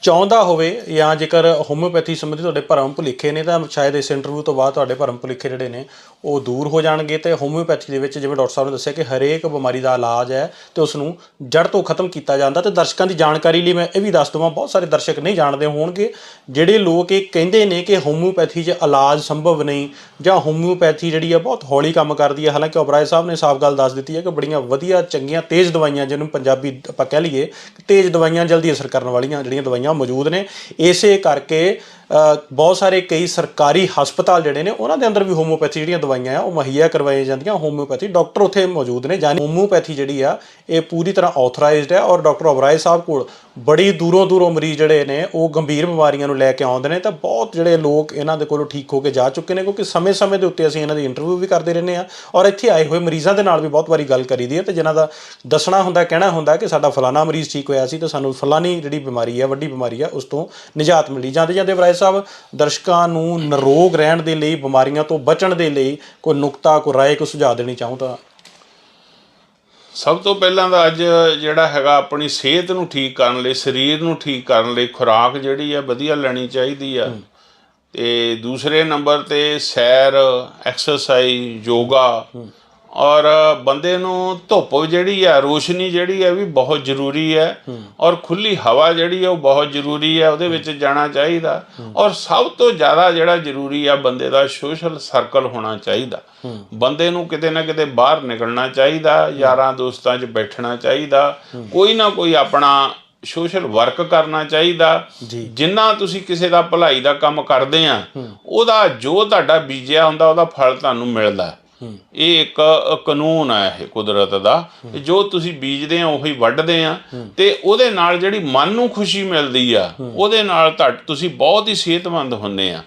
ਚਾਹੁੰਦਾ ਹੋਵੇ ਜਾਂ ਜੇਕਰ ਹੋਮਿਓਪੈਥੀ ਸੰਬੰਧੀ ਤੁਹਾਡੇ ਭਰਮ ਭੁਲੇਖੇ ਨੇ ਤਾਂ ਸ਼ਾਇਦ ਇਸ ਇੰਟਰਵਿਊ ਤੋਂ ਬਾਅਦ ਤੁਹਾਡੇ ਭਰਮ ਭੁਲੇਖੇ ਜਿਹੜੇ ਨੇ ਉਹ ਦੂਰ ਹੋ ਜਾਣਗੇ। ਅਤੇ ਹੋਮਿਓਪੈਥੀ ਦੇ ਵਿੱਚ ਜਿਵੇਂ ਡਾਕਟਰ ਸਾਹਿਬ ਨੇ ਦੱਸਿਆ ਕਿ ਹਰੇਕ ਬਿਮਾਰੀ ਦਾ ਇਲਾਜ ਹੈ ਅਤੇ ਉਸ ਨੂੰ ਜੜ੍ਹ ਤੋਂ ਖਤਮ ਕੀਤਾ ਜਾਂਦਾ। ਅਤੇ ਦਰਸ਼ਕਾਂ ਦੀ ਜਾਣਕਾਰੀ ਲਈ ਮੈਂ ਇਹ ਵੀ ਦੱਸ ਦੇਵਾਂ, ਬਹੁਤ ਸਾਰੇ ਦਰਸ਼ਕ ਨਹੀਂ ਜਾਣਦੇ ਹੋਣਗੇ, ਜਿਹੜੇ ਲੋਕ ਇਹ ਕਹਿੰਦੇ ਨੇ ਕਿ ਹੋਮਿਓਪੈਥੀ 'ਚ ਇਲਾਜ ਸੰਭਵ ਨਹੀਂ ਜਾਂ ਹੋਮਿਓਪੈਥੀ ਜਿਹੜੀ ਆ ਬਹੁਤ ਹੌਲੀ ਕੰਮ ਕਰਦੀ ਹੈ। ਹਾਲਾਂਕਿ ਓਬਰਾਏ ਸਾਹਿਬ ਨੇ ਸਾਫ਼ ਗੱਲ ਦੱਸ ਦਿੱਤੀ ਹੈ ਕਿ ਬੜੀਆਂ ਵਧੀਆ ਚੰਗੀਆਂ ਤੇਜ਼ ਦਵਾਈਆਂ, ਜਿਹਨੂੰ ਪੰਜਾਬੀ ਆਪਾਂ ਕਹਿ ਲਈਏ ਤੇਜ਼ ਦਵਾਈਆਂ, ਜਲਦੀ ਅਸਰ ਕਰਨ ਵਾਲੀਆਂ ਜਿਹੜੀਆਂ ਦਵਾਈਆਂ ਮੌਜੂਦ ਨੇ। ਇਸੇ ਕਰਕੇ ਬਹੁਤ ਸਾਰੇ ਕਈ ਸਰਕਾਰੀ ਹਸਪਤਾਲ ਜਿਹੜੇ ਨੇ ਉਹਨਾਂ ਦੇ ਅੰਦਰ ਵੀ ਹੋਮਿਓਪੈਥੀ ਜਿਹੜੀਆਂ ਦਵਾਈਆਂ ਆ ਉਹ ਮੁਹੱਈਆ ਕਰਵਾਈਆਂ ਜਾਂਦੀਆਂ। ਹੋਮਿਓਪੈਥੀ ਡਾਕਟਰ ਉੱਥੇ ਮੌਜੂਦ ਨੇ, ਯਾਨੀ ਹੋਮਿਓਪੈਥੀ ਜਿਹੜੀ ਆ ਇਹ ਪੂਰੀ ਤਰ੍ਹਾਂ ਆਥੋਰਾਈਜ਼ਡ ਹੈ। ਔਰ ਡਾਕਟਰ ਓਬਰਾਏ ਸਾਹਿਬ ਕੋਲ ਬੜੀ ਦੂਰੋਂ ਮਰੀਜ਼ ਜਿਹੜੇ ਨੇ ਉਹ ਗੰਭੀਰ ਬਿਮਾਰੀਆਂ ਨੂੰ ਲੈ ਕੇ ਆਉਂਦੇ ਨੇ। ਤਾਂ ਬਹੁਤ ਜਿਹੜੇ ਲੋਕ ਇਹਨਾਂ ਦੇ ਕੋਲੋਂ ਠੀਕ ਹੋ ਕੇ ਜਾ ਚੁੱਕੇ ਨੇ, ਕਿਉਂਕਿ ਸਮੇਂ ਦੇ ਉੱਤੇ ਅਸੀਂ ਇਹਨਾਂ ਦੀ ਇੰਟਰਵਿਊ ਵੀ ਕਰਦੇ ਰਹਿੰਦੇ ਹਾਂ ਔਰ ਇੱਥੇ ਆਏ ਹੋਏ ਮਰੀਜ਼ਾਂ ਦੇ ਨਾਲ ਵੀ ਬਹੁਤ ਵਾਰੀ ਗੱਲ ਕਰੀਦੀ ਹੈ। ਅਤੇ ਜਿਨ੍ਹਾਂ ਦਾ ਦੱਸਣਾ ਹੁੰਦਾ, ਕਹਿਣਾ ਹੁੰਦਾ ਕਿ ਸਾਡਾ ਫਲਾਣਾ ਮਰੀਜ਼ ਠੀਕ ਹੋਇਆ ਸੀ ਅਤੇ ਸਾਨੂੰ ਫਲਾਣੀ ਜਿਹੜੀ ਬਿਮਾਰੀ ਹੈ, ਵੱਡੀ ਬਿਮਾਰੀ ਆ, ਉਸ ਤੋਂ ਨਿਜਾਤ ਮਿਲੀ। ਜਾਂਦੇ ਓਬਰਾਏ ਸਾਹਿਬ, ਦਰਸ਼ਕਾਂ ਨੂੰ ਨਿਰੋਗ ਰਹਿਣ ਦੇ ਲਈ, ਬਿਮਾਰੀਆਂ ਤੋਂ ਬਚਣ ਦੇ ਲਈ ਕੋਈ ਨੁਕਤਾ, ਕੋਈ ਰਾਏ, ਕੋਈ ਸੁਝਾਅ ਦੇਣੀ ਚਾਹੂੰ ਤਾਂ? ਸਭ ਤੋਂ ਪਹਿਲਾਂ ਤਾਂ ਅੱਜ ਜਿਹੜਾ ਹੈਗਾ ਆਪਣੀ ਸਿਹਤ ਨੂੰ ਠੀਕ ਕਰਨ ਲਈ, ਸਰੀਰ ਨੂੰ ਠੀਕ ਕਰਨ ਲਈ ਖੁਰਾਕ ਜਿਹੜੀ ਆ ਵਧੀਆ ਲੈਣੀ ਚਾਹੀਦੀ ਆ। ਅਤੇ ਦੂਸਰੇ ਨੰਬਰ 'ਤੇ ਸੈਰ, ਐਕਸਰਸਾਈਜ਼, ਯੋਗਾ ਔਰ ਬੰਦੇ ਨੂੰ ਧੁੱਪ ਜਿਹੜੀ ਆ, ਰੋਸ਼ਨੀ ਜਿਹੜੀ ਹੈ ਵੀ ਬਹੁਤ ਜ਼ਰੂਰੀ ਹੈ ਔਰ ਖੁੱਲ੍ਹੀ ਹਵਾ ਜਿਹੜੀ ਹੈ ਉਹ ਬਹੁਤ ਜ਼ਰੂਰੀ ਹੈ, ਉਹਦੇ ਵਿੱਚ ਜਾਣਾ ਚਾਹੀਦਾ। ਔਰ ਸਭ ਤੋਂ ਜ਼ਿਆਦਾ ਜਿਹੜਾ ਜ਼ਰੂਰੀ ਆ ਬੰਦੇ ਦਾ ਸੋਸ਼ਲ ਸਰਕਲ ਹੋਣਾ ਚਾਹੀਦਾ। ਬੰਦੇ ਨੂੰ ਕਿਤੇ ਨਾ ਕਿਤੇ ਬਾਹਰ ਨਿਕਲਣਾ ਚਾਹੀਦਾ, ਯਾਰਾਂ ਦੋਸਤਾਂ 'ਚ ਬੈਠਣਾ ਚਾਹੀਦਾ, ਕੋਈ ਨਾ ਕੋਈ ਆਪਣਾ ਸੋਸ਼ਲ ਵਰਕ ਕਰਨਾ ਚਾਹੀਦਾ। ਜਿੰਨਾ ਤੁਸੀਂ ਕਿਸੇ ਦਾ ਭਲਾਈ ਦਾ ਕੰਮ ਕਰਦੇ ਆ ਉਹਦਾ ਜੋ ਤੁਹਾਡਾ ਬੀਜਿਆ ਹੁੰਦਾ ਉਹਦਾ ਫਲ ਤੁਹਾਨੂੰ ਮਿਲਦਾ। ਇਹ ਇੱਕ ਕਾਨੂੰਨ ਹੈ ਇਹ ਕੁਦਰਤ ਦਾ, ਜੋ ਤੁਸੀਂ ਬੀਜਦੇ ਆ ਉਹੀ ਵੱਢਦੇ ਆ। ਤੇ ਉਹਦੇ ਨਾਲ ਜਿਹੜੀ ਮਨ ਨੂੰ ਖੁਸ਼ੀ ਮਿਲਦੀ ਆ ਉਹਦੇ ਨਾਲ ਤੁਸੀਂ ਬਹੁਤ ਹੀ ਸਿਹਤਮੰਦ ਹੁੰਦੇ ਆ।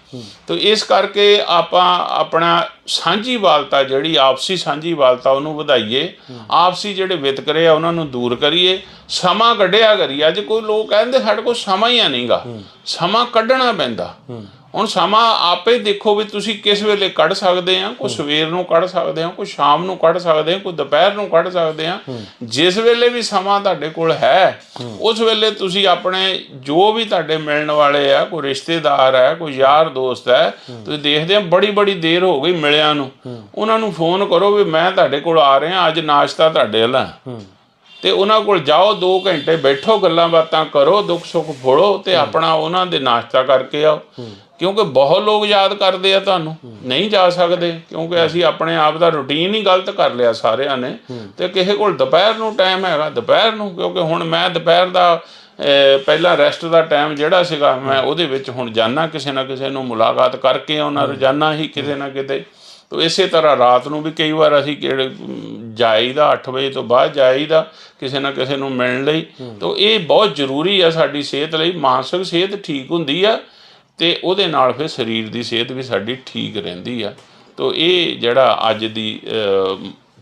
ਤਾਂ ਇਸ ਕਰਕੇ ਆਪਾਂ ਆਪਣਾ ਸਾਂਝੀਵਾਲਤਾ ਜਿਹੜੀ ਆਪਸੀ ਸਾਂਝੀਵਾਲਤਾ ਉਹਨੂੰ ਵਧਾਈਏ, ਆਪਸੀ ਜਿਹੜੇ ਵਿਤਕਰੇ ਆ ਉਹਨਾਂ ਨੂੰ ਦੂਰ ਕਰੀਏ, ਸਮਾਂ ਕੱਢਿਆ ਕਰੀਏ। ਅੱਜ ਕੋਈ ਲੋਕ ਕਹਿੰਦੇ ਸਾਡੇ ਕੋਲ ਸਮਾਂ ਹੀ ਨਹੀਂ ਗਾ, ਸਮਾਂ ਕੱਢਣਾ ਪੈਂਦਾ। ਹੁਣ ਸਮਾਂ ਆਪੇ ਦੇਖੋ ਵੀ ਤੁਸੀਂ ਕਿਸ ਵੇਲੇ ਕੱਢ ਸਕਦੇ ਆ। ਕੋਈ ਸਵੇਰ ਨੂੰ ਕੱਢ ਸਕਦੇ ਆ, ਕੋਈ ਸ਼ਾਮ ਨੂੰ ਕੱਢ ਸਕਦੇ ਆ, ਕੋਈ ਦੁਪਹਿਰ ਨੂੰ ਕੱਢ ਸਕਦੇ ਆ। ਜਿਸ ਵੇਲੇ ਵੀ ਸਮਾਂ ਤੁਹਾਡੇ ਕੋਲ ਹੈ ਉਸ ਵੇਲੇ ਤੁਸੀਂ ਆਪਣੇ ਜੋ ਵੀ ਤੁਹਾਡੇ ਮਿਲਣ ਵਾਲੇ ਆ, ਕੋਈ ਰਿਸ਼ਤੇਦਾਰ ਹੈ, ਕੋਈ ਯਾਰ ਦੋਸਤ ਹੈ, ਤੁਸੀਂ ਦੇਖਦੇ ਆ ਬੜੀ ਦੇਰ ਹੋ ਗਈ ਮਿਲਿਆਂ ਨੂੰ, ਉਹਨਾਂ ਨੂੰ ਫੋਨ ਕਰੋ ਵੀ ਮੈਂ ਤੁਹਾਡੇ ਕੋਲ ਆ ਰਿਹਾ, ਅੱਜ ਨਾਸ਼ਤਾ ਤੁਹਾਡੇ ਵੱਲ। ਤੇ ਉਹਨਾਂ ਕੋਲ ਜਾਓ, 2 ਘੰਟੇ ਬੈਠੋ, ਗੱਲਾਂ ਬਾਤਾਂ ਕਰੋ, ਦੁੱਖ ਸੁੱਖ ਫੋੜੋ ਤੇ ਆਪਣਾ ਉਹਨਾਂ ਦੇ ਨਾਸ਼ਤਾ ਕਰਕੇ ਆਓ। ਕਿਉਂਕਿ ਬਹੁਤ ਲੋਕ ਯਾਦ ਕਰਦੇ ਆ ਤੁਹਾਨੂੰ, ਨਹੀਂ ਜਾ ਸਕਦੇ ਕਿਉਂਕਿ ਅਸੀਂ ਆਪਣੇ ਆਪ ਦਾ ਰੂਟੀਨ ਹੀ ਗਲਤ ਕਰ ਲਿਆ ਸਾਰਿਆਂ ਨੇ। ਤੇ ਕਿਸੇ ਕੋਲ ਦੁਪਹਿਰ ਨੂੰ ਟਾਈਮ ਹੈਗਾ ਦੁਪਹਿਰ ਨੂੰ, ਕਿਉਂਕਿ ਹੁਣ ਮੈਂ ਦੁਪਹਿਰ ਦਾ ਪਹਿਲਾਂ ਰੈਸਟ ਦਾ ਟਾਈਮ ਜਿਹੜਾ ਸੀਗਾ ਮੈਂ ਉਹਦੇ ਵਿੱਚ ਹੁਣ ਜਾਣਾ, ਕਿਸੇ ਨਾ ਕਿਸੇ ਨੂੰ ਮੁਲਾਕਾਤ ਕਰਕੇ ਆਉਣਾ ਰੋਜ਼ਾਨਾ ਹੀ ਕਿਤੇ ਨਾ ਕਿਤੇ। ਤੋ ਇਸੇ ਤਰ੍ਹਾਂ ਰਾਤ ਨੂੰ ਵੀ ਕਈ ਵਾਰ ਅਸੀਂ ਜਾਈਦਾ, 8 ਵਜੇ ਤੋਂ ਬਾਅਦ ਜਾਈਦਾ ਕਿਸੇ ਨਾ ਕਿਸੇ ਨੂੰ ਮਿਲਣ ਲਈ। ਤੋ ਇਹ ਬਹੁਤ ਜ਼ਰੂਰੀ ਆ ਸਾਡੀ ਸਿਹਤ ਲਈ। ਮਾਨਸਿਕ ਸਿਹਤ ਠੀਕ ਹੁੰਦੀ ਆ ਅਤੇ ਉਹਦੇ ਨਾਲ ਫਿਰ ਸਰੀਰ ਦੀ ਸਿਹਤ ਵੀ ਸਾਡੀ ਠੀਕ ਰਹਿੰਦੀ ਆ। ਤੋ ਇਹ ਜਿਹੜਾ ਅੱਜ ਦੀ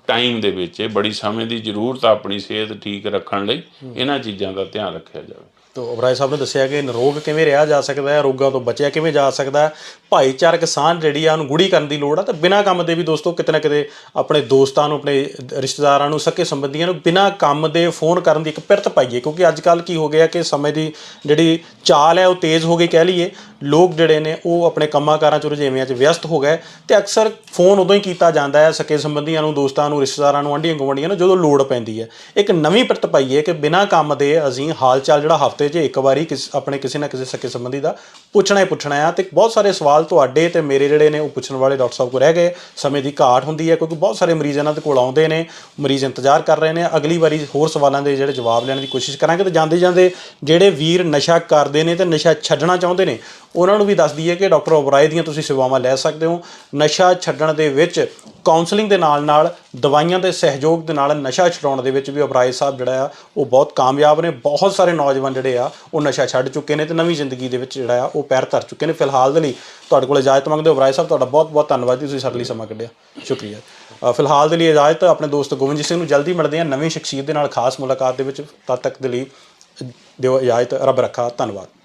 ਟਾਈਮ ਦੇ ਵਿੱਚ ਬੜੀ ਸਮੇਂ ਦੀ ਜ਼ਰੂਰਤ ਆ ਆਪਣੀ ਸਿਹਤ ਠੀਕ ਰੱਖਣ ਲਈ, ਇਹਨਾਂ ਚੀਜ਼ਾਂ ਦਾ ਧਿਆਨ ਰੱਖਿਆ ਜਾਵੇ। ਤੋ ਓਬਰਾਏ ਸਾਹਿਬ ਨੇ ਦੱਸਿਆ ਕਿ ਨਿਰੋਗ ਕਿਵੇਂ ਰਿਹਾ ਜਾ ਸਕਦਾ ਹੈ, ਰੋਗਾਂ ਤੋਂ ਬਚਿਆ ਕਿਵੇਂ ਜਾ ਸਕਦਾ ਹੈ, ਭਾਈਚਾਰਕ ਸਾਂਝ ਜਿਹੜੀ ਆ ਉਹਨੂੰ ਗੂੜੀ ਕਰਨ ਦੀ ਲੋੜ ਆ। ਤਾਂ ਬਿਨਾਂ ਕੰਮ ਦੇ ਵੀ ਦੋਸਤੋ ਕਿਤੇ ਨਾ ਕਿਤੇ ਆਪਣੇ ਦੋਸਤਾਂ ਨੂੰ, ਆਪਣੇ ਰਿਸ਼ਤੇਦਾਰਾਂ ਨੂੰ, ਸਕੇ ਸੰਬੰਧੀਆਂ ਨੂੰ ਬਿਨਾਂ ਕੰਮ ਦੇ ਫੋਨ ਕਰਨ ਦੀ ਇੱਕ ਪਿਰਤ ਪਾਈਏ, ਕਿਉਂਕਿ ਅੱਜ ਕੱਲ੍ਹ ਕੀ ਹੋ ਗਿਆ ਕਿ ਸਮੇਂ ਦੀ ਜਿਹੜੀ ਚਾਲ ਹੈ ਉਹ ਤੇਜ਼ ਹੋ ਗਈ ਕਹਿ ਲਈਏ। ਲੋਕ ਜਿਹੜੇ ਨੇ ਉਹ ਆਪਣੇ ਕੰਮਾਂ ਕਾਰਾਂ 'ਚ ਰੁਝੇਵਿਆਂ 'ਚ ਵਿਅਸਤ ਹੋ ਗਏ ਅਤੇ ਅਕਸਰ ਫੋਨ ਉਦੋਂ ਹੀ ਕੀਤਾ ਜਾਂਦਾ ਹੈ ਸਕੇ ਸੰਬੰਧੀਆਂ ਨੂੰ, ਦੋਸਤਾਂ ਨੂੰ, ਰਿਸ਼ਤੇਦਾਰਾਂ ਨੂੰ, ਆਂਢੀਆਂ ਗੁਆਂਢੀਆਂ ਨੂੰ ਜਦੋਂ ਲੋੜ ਪੈਂਦੀ ਹੈ। ਇੱਕ ਨਵੀਂ ਪਿਰਤ ਪਾਈਏ ਕਿ ਬਿਨਾਂ ਕੰਮ ਦੇ ਅਸੀਂ ਹਾਲ ਚਾਲ ਜਿਹੜਾ ਹਫ਼ਤੇ 'ਚ ਇੱਕ ਵਾਰੀ ਆਪਣੇ ਕਿਸੇ ਨਾ ਕਿਸੇ ਸਕੇ ਸੰਬੰਧੀ ਦਾ ਪੁੱਛਣਾ ਹੀ ਪੁੱਛਣਾ ਆ। ਅਤੇ ਬਹੁਤ ਸਾਰੇ ਸਵਾਲ ਤੁਹਾਡੇ ਅਤੇ ਮੇਰੇ ਜਿਹੜੇ ਨੇ ਉਹ ਪੁੱਛਣ ਵਾਲੇ ਡਾਕਟਰ ਸਾਹਿਬ ਕੋਲ ਰਹਿ ਗਏ। ਸਮੇਂ ਦੀ ਘਾਟ ਹੁੰਦੀ ਹੈ ਕਿਉਂਕਿ ਬਹੁਤ ਸਾਰੇ ਮਰੀਜ਼ ਇਹਨਾਂ ਦੇ ਕੋਲ ਆਉਂਦੇ ਨੇ, ਮਰੀਜ਼ ਇੰਤਜ਼ਾਰ ਕਰ ਰਹੇ ਨੇ। ਅਗਲੀ ਵਾਰੀ ਹੋਰ ਸਵਾਲਾਂ ਦੇ ਜਿਹੜੇ ਜਵਾਬ ਲੈਣ ਦੀ ਕੋਸ਼ਿਸ਼ ਕਰਾਂਗੇ। ਅਤੇ ਜਾਂਦੇ ਜਾਂਦੇ ਜਿਹੜੇ ਵੀਰ ਨਸ਼ਾ ਕਰਦੇ ਨੇ ਅਤੇ ਨਸ਼ਾ ਛੱਡਣਾ ਚਾਹੁੰਦੇ ਨੇ ਉਹਨਾਂ ਨੂੰ ਵੀ ਦੱਸ ਦਈਏ ਕਿ ਡਾਕਟਰ ਓਬਰਾਏ ਦੀਆਂ ਤੁਸੀਂ ਸੇਵਾਵਾਂ ਲੈ ਸਕਦੇ ਹੋ। ਨਸ਼ਾ ਛੱਡਣ ਦੇ ਵਿੱਚ ਕਾਉਂਸਲਿੰਗ ਦੇ ਨਾਲ ਨਾਲ ਦਵਾਈਆਂ ਦੇ ਸਹਿਯੋਗ ਦੇ ਨਾਲ ਨਸ਼ਾ ਛਡਾਉਣ ਦੇ ਵਿੱਚ ਵੀ ਓਬਰਾਏ ਸਾਹਿਬ ਜਿਹੜਾ ਆ ਉਹ ਬਹੁਤ ਕਾਮਯਾਬ ਨੇ। ਬਹੁਤ ਸਾਰੇ ਨੌਜਵਾਨ ਜਿਹੜੇ ਆ ਉਹ ਨਸ਼ਾ ਛੱਡ ਚੁੱਕੇ ਨੇ ਅਤੇ ਨਵੀਂ ਜ਼ਿੰਦਗੀ ਦੇ ਵਿੱਚ ਜਿਹੜਾ ਆ ਉਹ ਪੈਰ ਧਰ ਚੁੱਕੇ ਨੇ। ਫਿਲਹਾਲ ਦੇ ਲਈ ਤੁਹਾਡੇ ਕੋਲ ਇਜਾਜ਼ਤ ਮੰਗਦੇ ਓਬਰਾਏ ਸਾਹਿਬ, ਤੁਹਾਡਾ ਬਹੁਤ ਬਹੁਤ ਧੰਨਵਾਦ ਜੀ, ਤੁਸੀਂ ਸਾਡੇ ਲਈ ਸਮਾਂ ਕੱਢਿਆ, ਸ਼ੁਕਰੀਆ। ਫਿਲਹਾਲ ਦੇ ਲਈ ਇਜਾਜ਼ਤ। ਆਪਣੇ ਦੋਸਤ ਗੋਬਿੰਦਜੀਤ ਸਿੰਘ ਨੂੰ ਜਲਦੀ ਮਿਲਦੇ ਹਾਂ ਨਵੀਂ ਸ਼ਖਸੀਅਤ ਦੇ ਨਾਲ ਖਾਸ ਮੁਲਾਕਾਤ ਦੇ ਵਿੱਚ। ਤਦ ਤੱਕ ਦੇ ਲਈ ਦਿਓ ਇਜਾਜ਼ਤ। ਰੱਬ ਰੱਖਾ। ਧੰਨਵਾਦ।